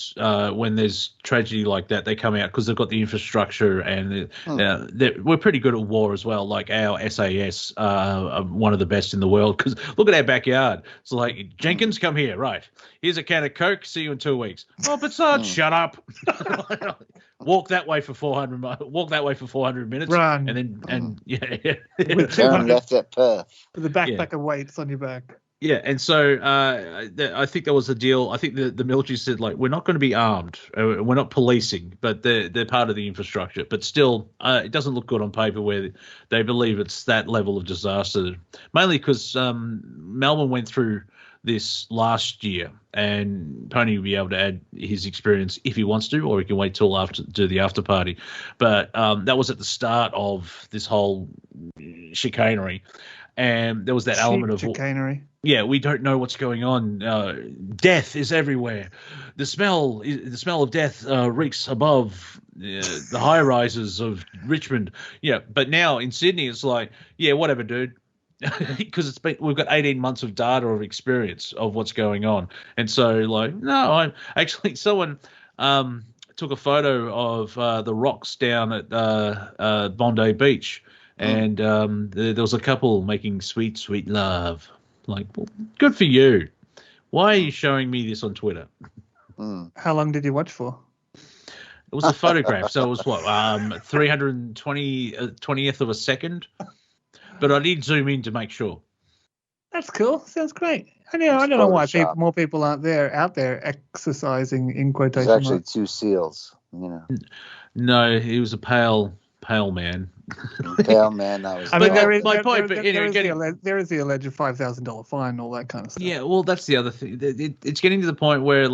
when there's tragedy like that, they come out because they've got the infrastructure and we're pretty good at war as well. Like our SAS are one of the best in the world because look at our backyard. It's like, Jenkins, come here. Right. Here's a can of Coke. See you in 2 weeks. Oh, but shut up. Walk that way for 400. Walk that way for 400 minutes. Run. And then With 200 left at Perth. With a backpack of weights on your back. Yeah, and so I think that was the deal. I think the military said, we're not going to be armed. We're not policing, but they're part of the infrastructure. But still, it doesn't look good on paper where they believe it's that level of disaster, mainly because Melbourne went through this last year, and Pony will be able to add his experience if he wants to, or he can wait till after do the after party. But that was at the start of this whole chicanery. And there was that element of chicanery. Yeah, we don't know what's going on. Death is everywhere. The smell of death reeks above the high rises of Richmond. Yeah, but now in Sydney, it's like, yeah, whatever, dude, because we've got 18 months of data of experience of what's going on, and so no, I'm actually someone took a photo of the rocks down at Bondi Beach. And there was a couple making sweet, sweet love. Well, good for you. Why are you showing me this on Twitter? How long did you watch for? It was a photograph, so it was 320th of a second. But I did zoom in to make sure. That's cool. Sounds great. I don't know why more people aren't out there exercising in quotation marks. There's actually 2 seals. No, he was a pale man. Pale man. That was. There is the alleged $5,000 fine and all that kind of stuff. Yeah, well, that's the other thing. It's getting to the point where,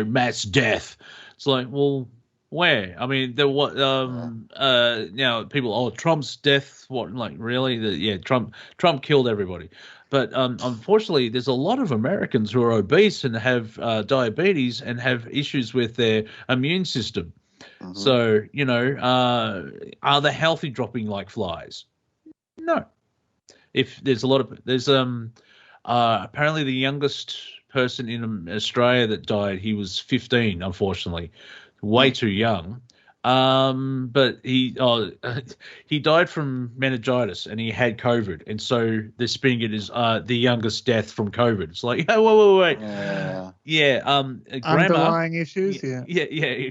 mass death. It's like, well, Where? I mean, there what? Now people, Trump's death. What? Like really? Trump killed everybody. But unfortunately, there's a lot of Americans who are obese and have diabetes and have issues with their immune system. Mhm. So are the healthy dropping like flies? No. If there's apparently the youngest person in Australia that died, he was 15, unfortunately, way too young. But he died from meningitis and he had COVID, and so they're spinning it as the youngest death from COVID. It's like, oh, wait. Grammar, underlying issues.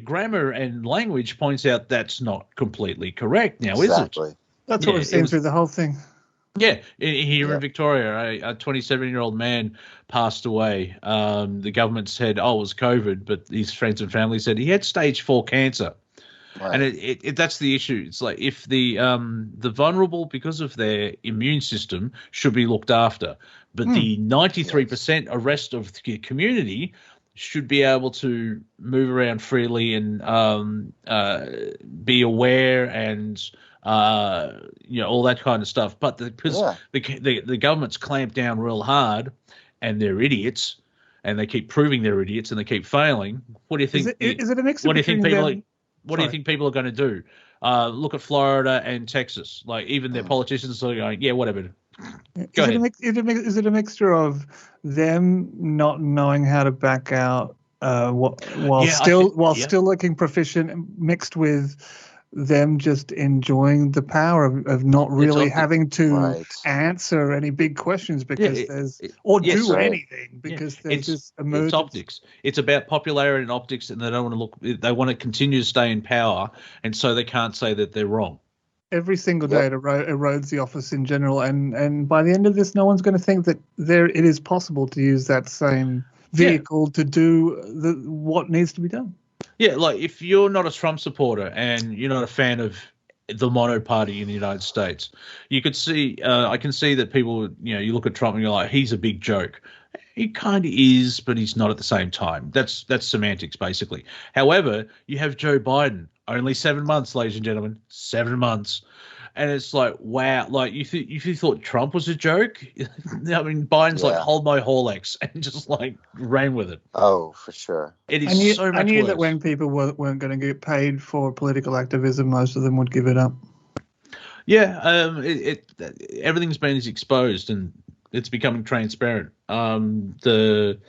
Grammar and language points out that's not completely correct now, exactly. is it? That's what we've seen through the whole thing. Yeah, here in Victoria, a 27-year-old man passed away. The government said, it was COVID, but his friends and family said he had stage 4 cancer. Right. And that's the issue. It's like if the vulnerable, because of their immune system, should be looked after, but the 93% rest of the community should be able to move around freely and be aware and all that kind of stuff. But because the government's clamped down real hard, and they're idiots, and they keep proving they're idiots, and they keep failing. What do you think? Is it a mix? What do you think people? What do you think people are going to do? Look at Florida and Texas. Like even their politicians are going, yeah, whatever. Go ahead. Is it a mixture of them not knowing how to back out while still looking proficient, mixed with them just enjoying the power of not really having to answer any big questions because do anything because there's just emergence. It's optics. It's about popularity and optics, and they don't want to look. They want to continue to stay in power, and so they can't say that they're wrong. Every single day it erodes the office in general, and by the end of this, no one's going to think that it is possible to use that same vehicle to do what needs to be done. Yeah, like if you're not a Trump supporter and you're not a fan of the mono party in the United States, you could see, I can see that people, you look at Trump and you're like, he's a big joke. He kind of is, but he's not at the same time. That's semantics, basically. However, you have Joe Biden, only 7 months, ladies and gentlemen, 7 months. And it's like, wow, like if you thought Trump was a joke, I mean, Biden's like, hold my Horlicks, and just like ran with it. Oh, for sure. It is so much worse. I knew that when people weren't going to get paid for political activism, most of them would give it up. Yeah, everything's been exposed and it's becoming transparent. Barry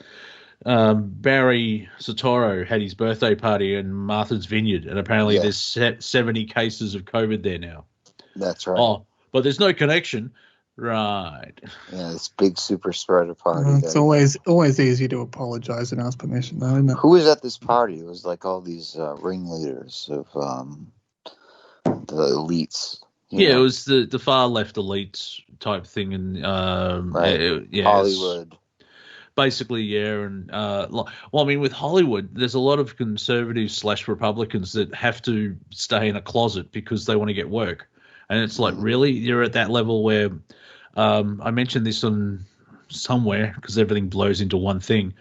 Sotoro had his birthday party in Martha's Vineyard, and apparently there's 70 cases of COVID there now. That's right. Oh, but there's no connection. Right. Yeah, this big super spreader party. It's always easy to apologize and ask permission, though, isn't it? Who was at this party? It was like all these ringleaders of the elites. It was the far left elites type thing, and Hollywood. Basically, and I mean, with Hollywood, there's a lot of conservatives / Republicans that have to stay in a closet because they want to get work. And it's like, really? You're at that level where I mentioned this on somewhere because everything blows into one thing.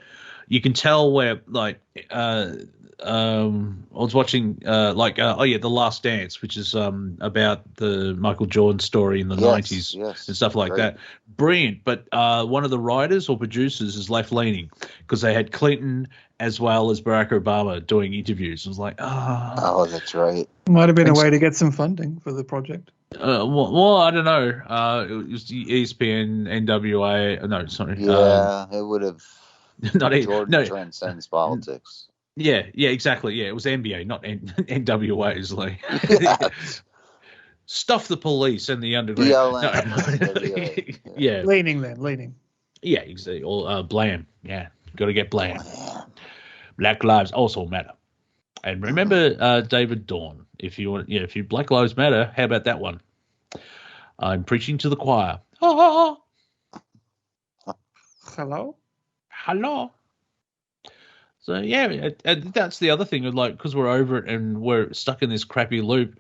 You can tell where, like, I was watching, The Last Dance, which is about the Michael Jordan story in the 90s and stuff like that. Brilliant. But one of the writers or producers is left-leaning because they had Clinton as well as Barack Obama doing interviews. I was like, oh, that's right. Might have been a way to get some funding for the project. Well, I don't know. It was ESPN, NWA. No, sorry. Yeah, it would have. Jordan transcends politics. Yeah, exactly. Yeah, it was NBA, not NWA. Is like stuff the police and the underground. Yeah, leaning. Yeah, exactly. Or Blam. Yeah, got to get Blam. Black lives also matter. And remember David Dorn. If you Black Lives Matter, how about that one? I'm preaching to the choir. Hello. So yeah, that's the other thing. Like, because we're over it and we're stuck in this crappy loop,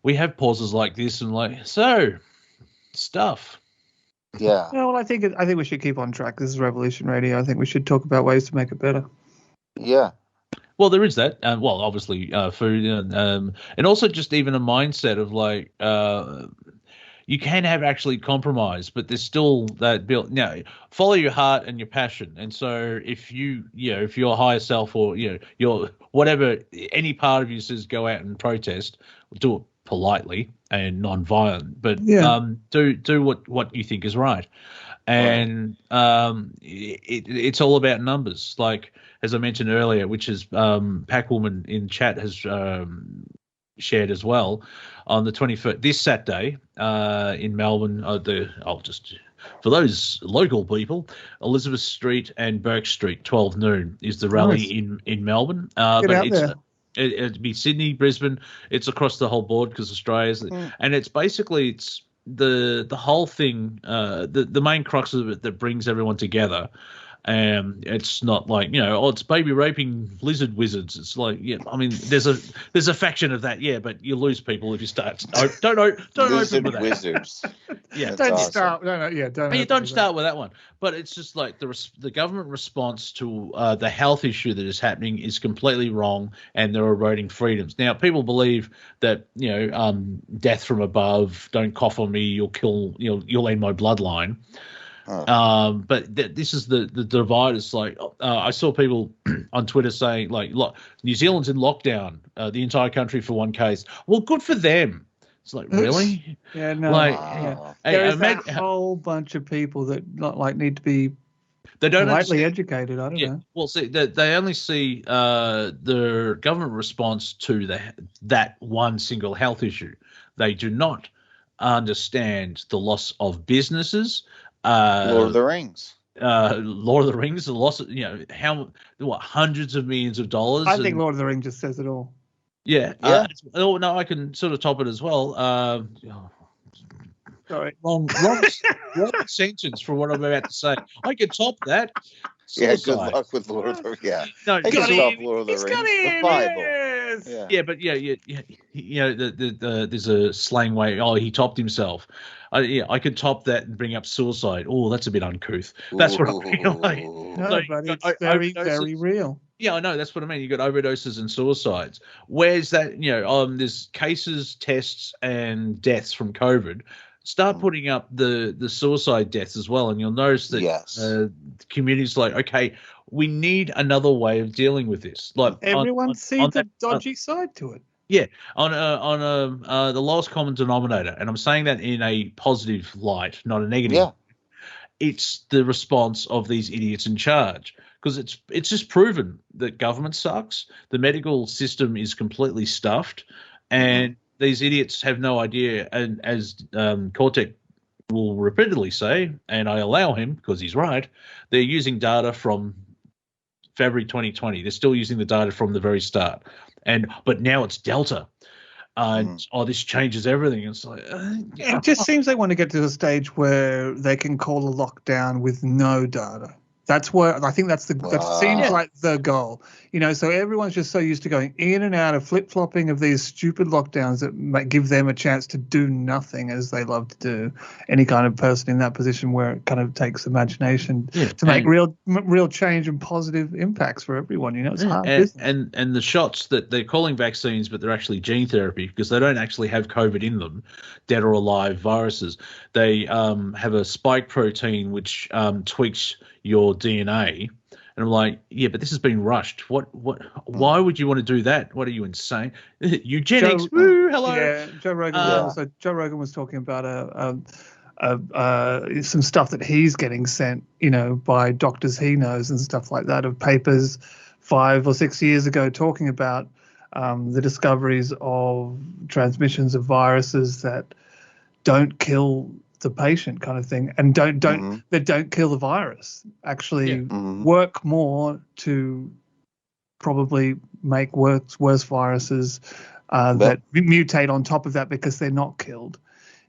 we have pauses like this and like stuff. Yeah. Well, I think we should keep on track. This is Revolution Radio. I think we should talk about ways to make it better. Yeah. Well, there is that. Well, obviously, food, and also just even a mindset of like, you can have actually compromise, but there's still that built. Now, follow your heart and your passion. And so, if if your higher self or your whatever, any part of you says go out and protest, do it politely and non-violent, but do what you think is right. And it's all about numbers. Like, as I mentioned earlier, which is Packwoman in chat has shared as well, on the 21st, this Saturday in Melbourne, for those local people, Elizabeth Street and Burke Street, 12 noon is the rally in Melbourne. Get out there. It'd be Sydney, Brisbane. It's across the whole board because Australia's, and it's basically the whole thing. The main crux of it that brings everyone together. It's not like it's baby raping lizard wizards. It's like I mean there's a faction of that, but you lose people if you start. Don't open with that. Wizards. Don't start. Don't start with that one. But it's just like the government response to the health issue that is happening is completely wrong, and they're eroding freedoms. Now people believe that death from above, don't cough on me, you'll end my bloodline. But this is the divide. It's like I saw people on Twitter saying like, New Zealand's in lockdown, the entire country for one case. Well, good for them. It's like, really? Yeah, no. There is a whole bunch of people that need to be lightly educated. I don't know. Well, see, they only see the government response to that one single health issue. They do not understand the loss of businesses. Lord of the Rings. Lord of the Rings, the loss of, hundreds of millions of dollars. I think Lord of the Rings just says it all. Yeah. No, I can sort of top it as well. Sorry. Wrong sentence for what I'm about to say. I can top that. Yeah, good luck with Lord of the Rings. Yeah. No, got him. Lord of the Rings. The Bible. Yes. Yeah, but there's a slang way. Oh, he topped himself. I could top that and bring up suicide. Oh, that's a bit uncouth. That's what I feel like. No, but it's very, very real. Yeah, I know. That's what I mean. You got overdoses and suicides. Where's that? There's cases, tests, and deaths from COVID. Start putting up the suicide deaths as well, and you'll notice that communities like, okay, we need another way of dealing with this. Like everyone sees the dodgy side to it. Yeah, on the lowest common denominator, and I'm saying that in a positive light, not a negative. Yeah. It's the response of these idiots in charge, because it's just proven that government sucks. The medical system is completely stuffed, and these idiots have no idea. And as Cortek will repeatedly say, and I allow him because he's right, they're using data from February 2020. They're still using the data from the very start. But now it's Delta. And this changes everything. It's like it just seems they want to get to the stage where they can call a lockdown with no data. That's where I think that seems like the goal. So everyone's just so used to going in and out of flip-flopping of these stupid lockdowns that might give them a chance to do nothing as they love to do. Any kind of person in that position where it kind of takes imagination to make real change and positive impacts for everyone. It's hard business. And the shots that they're calling vaccines, but they're actually gene therapy because they don't actually have COVID in them, dead or alive viruses. They have a spike protein which tweaks your DNA, and I'm like, yeah, but this has been rushed. Why would you want to do that? What are you, insane? Eugenics. Woo, hello. Yeah, Joe Rogan was talking about some stuff that he's getting sent, by doctors he knows and stuff like that, of papers 5 or 6 years ago talking about the discoveries of transmissions of viruses that don't kill the patient, kind of thing, and don't kill the virus, actually work more to probably make worse viruses that mutate on top of that because they're not killed.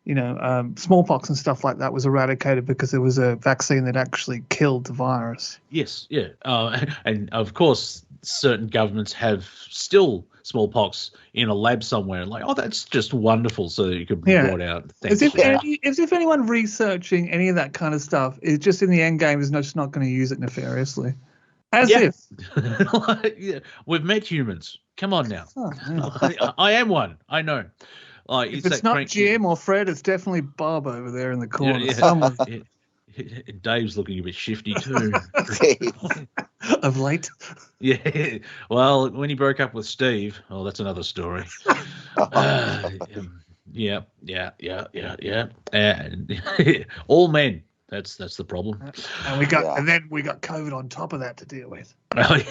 Smallpox and stuff like that was eradicated because there was a vaccine that actually killed the virus. Yes, yeah, and of course certain governments have still smallpox in a lab somewhere, like, oh, that's just wonderful, so you could be brought out. As if anyone researching any of that kind of stuff is just in the end game is just not going to use it nefariously. As if. Yeah, we've met humans. Come on now. I am one. I know. If it's not Jim or Fred, it's definitely Bob over there in the corner. Yeah. Someone. Dave's looking a bit shifty too. Of late. Yeah. Well, when he broke up with Steve, that's another story. Yeah. And all men. That's the problem. And then we got COVID on top of that to deal with.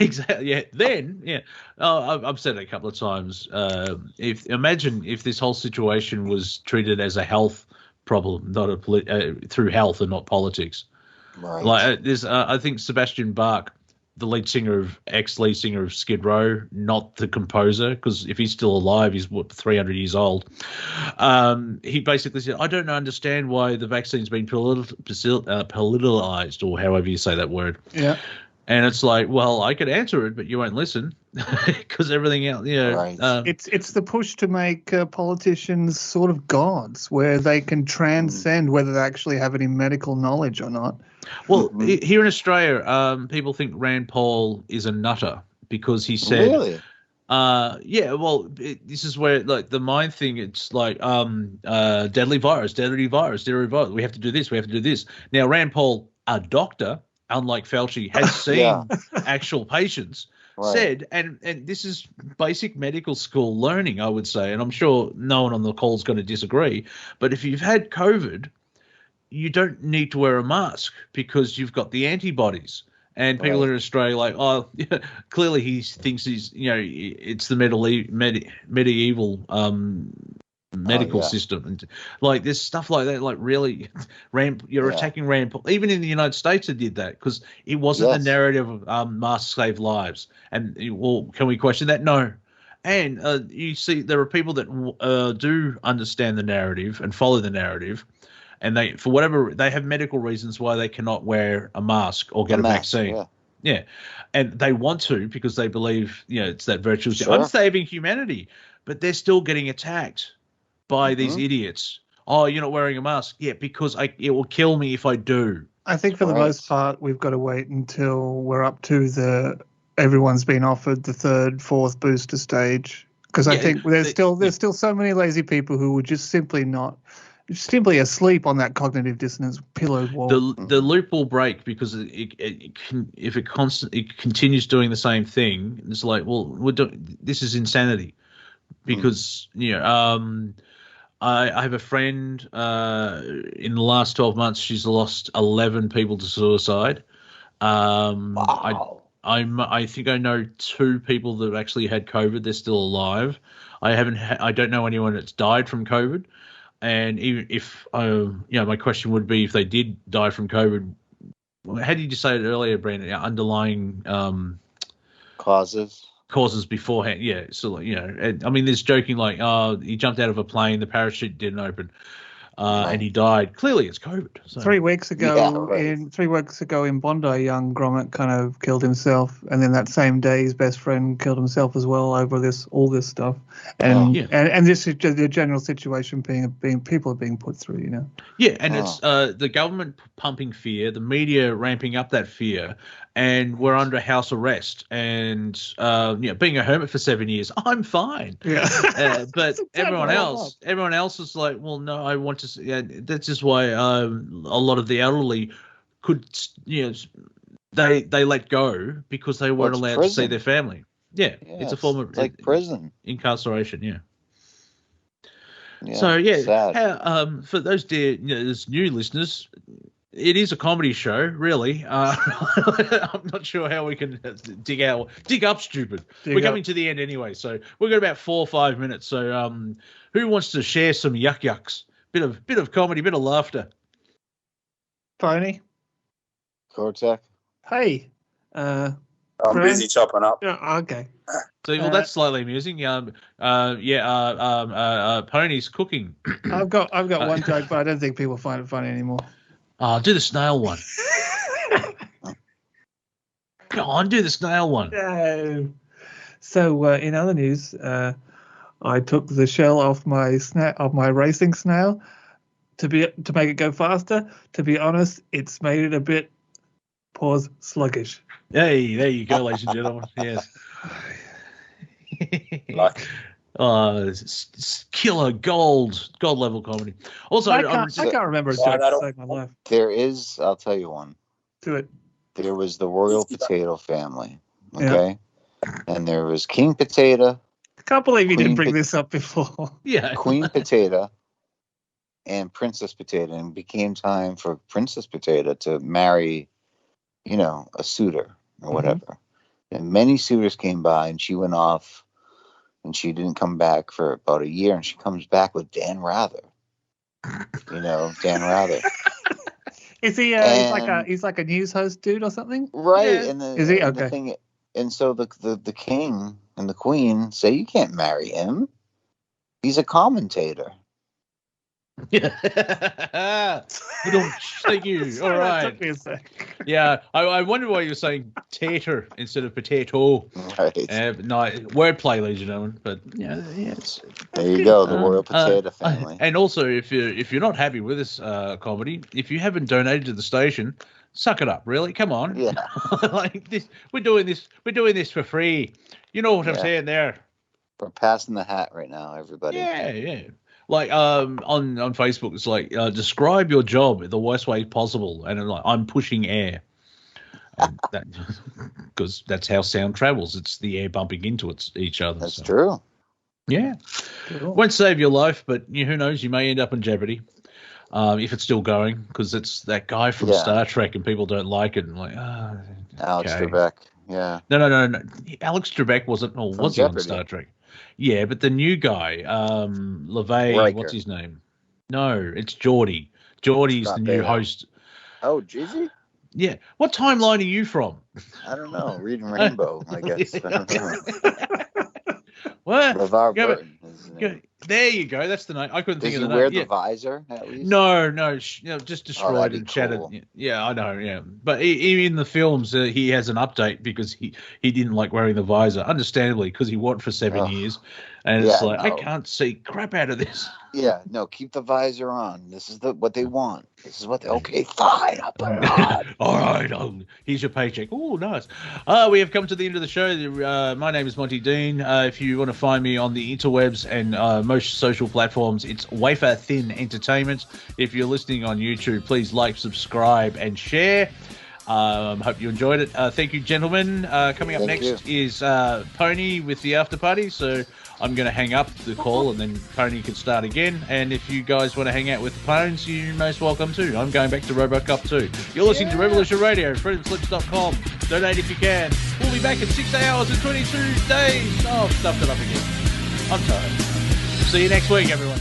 Exactly. Yeah. Then, yeah. I've said it a couple of times. Imagine if this whole situation was treated as a health problem, not through health and not politics. Right. Like I think Sebastian Bach, the ex-lead singer of Skid Row, not the composer, because if he's still alive, he's 300 years old. He basically said, I don't understand why the vaccine's been politicized, or however you say that word. Yeah. And it's like, well, I could answer it, but you won't listen because everything else, Right. It's the push to make politicians sort of gods, where they can transcend whether they actually have any medical knowledge or not. Well, here in Australia, people think Rand Paul is a nutter because he said, really? Yeah, well, this is where, like, the mind thing, it's like deadly virus. We have to do this. Now, Rand Paul, a doctor, unlike Fauci, has seen actual patients, said, and this is basic medical school learning, I would say, and I'm sure no one on the call is going to disagree, but if you've had COVID, you don't need to wear a mask because you've got the antibodies. And people in Australia are like, clearly he thinks it's the medieval medical system, and like there's stuff like that. Like, really, you're attacking Rand Paul. Even in the United States, it did that because it wasn't the narrative of masks save lives. And well, can we question that? No. And you see, there are people that do understand the narrative and follow the narrative. And they, for whatever, they have medical reasons why they cannot wear a mask or get a vaccine. Yeah. And they want to because they believe, it's that virtual. I'm saving humanity, but they're still getting attacked by these idiots. Oh, you're not wearing a mask. Yeah, because it will kill me if I do. I think for the most part, we've got to wait until we're up to everyone's been offered the 3rd, 4th booster stage. Because I think there's still so many lazy people who would just simply asleep on that cognitive dissonance pillow wall. The loop will break because if it continues doing the same thing, it's like, well, this is insanity. Because I have a friend in the last 12 months, she's lost 11 people to suicide. Wow. I think I know 2 people that have actually had COVID. They're still alive. I don't know anyone that's died from COVID. And even if, my question would be, if they did die from COVID, how did you say it earlier, Brandon? Underlying causes beforehand. Yeah. So, I mean, there's joking like, he jumped out of a plane, the parachute didn't open, and he died. Clearly, it's COVID. So. 3 weeks ago, 3 weeks ago in Bondi, young Gromit kind of killed himself, and then that same day, his best friend killed himself as well over all this stuff, and this is the general situation being people are being put through, Yeah, and it's the government pumping fear, the media ramping up that fear, and we're under house arrest. And being a hermit for 7 years, I'm fine. Yeah, but everyone else is like, well, no, I want to. Yeah, that's just why a lot of the elderly could, they let go because they weren't allowed to see their family. Yeah, it's a form of like prison incarceration. Yeah. So for those those new listeners, it is a comedy show, really. I'm not sure how we can dig up stupid. We're coming to the end anyway, so we've got about 4 or 5 minutes. So who wants to share some yucks? Bit of comedy, bit of laughter. Pony. Cortek. Hey. I'm busy chopping up. Yeah, okay. So, well, that's slightly amusing. Pony's cooking. I've got one joke, but I don't think people find it funny anymore. Do the snail one. Go on, do the snail one. No. So, in other news, I took the shell off my racing snail to make it go faster. To be honest, it's made it a bit sluggish. Hey, there you go, ladies and gentlemen. Yes. Like, killer gold level comedy. Also, I can't remember a joke to save my life. There is, I'll tell you one. Do it. There was the Royal Potato family, okay? Yeah. And there was King Potato. I can't believe you didn't bring this up before. Yeah. Queen Potato and Princess Potato. And it became time for Princess Potato to marry, a suitor or whatever. Mm-hmm. And many suitors came by, and she went off, and she didn't come back for about a year, and she comes back with Dan Rather. Dan Rather. Is he? He's like a news host dude or something, right? Yeah. And is he okay? And so the king and the queen say, you can't marry him. He's a commentator. Yeah. Thank you. All right. Took me a sec. Yeah, I wonder why you were saying tater instead of potato. Right. No, wordplay, ladies and gentlemen. But yeah, there you go, the Royal Potato family. And also, if you're not happy with this comedy, if you haven't donated to the station, suck it up. Really, come on. Yeah. Like this, we're doing this for free. You know what I'm saying there. We're passing the hat right now, everybody. Yeah. Like on Facebook, it's like describe your job the worst way possible, and I'm pushing air, because that's how sound travels. It's the air bumping into each other. That's true. Yeah, cool. Won't save your life, but who knows? You may end up in jeopardy if it's still going, because it's that guy from Star Trek, and people don't like it. And Alex Trebek. Yeah. No. Alex Trebek wasn't. Or was he on Star Trek? Yeah, but the new guy, LeVay, what's his name? No, it's Geordie. Geordie's the new host. Oh, Jizzy? Yeah. What timeline are you from? I don't know. Reading Rainbow, I guess. I don't know. What? LeVar Burton. There you go. That's the name. I couldn't think of the name. Does he wear the visor at least? No. Just destroyed and shattered. Cool. Yeah, I know. Yeah, but in the films, he has an update because he didn't like wearing the visor, understandably, because he wore it for 7 years, and it's like I can't see crap out of this. Yeah, no, keep the visor on. This is what they want. This is what they. Okay, fine. I'll put it on. All right. Here's your paycheck. Oh, nice. We have come to the end of the show. My name is Monty Dean. If you want to find me on the interwebs and most social platforms, it's Wafer Thin Entertainment. If you're listening on YouTube, please like, subscribe, and share. Hope you enjoyed it. Thank you, gentlemen. Coming up next is Pony with the after party. So I'm going to hang up the call and then Pony can start again. And if you guys want to hang out with the Pones, you're most welcome too. I'm going back to RoboCop too. You're listening to Revolution Radio, freedomslips.com. Donate if you can. We'll be back in 6 hours and 22 days. Oh, I've stuffed it up again. I'm tired. See you next week, everyone.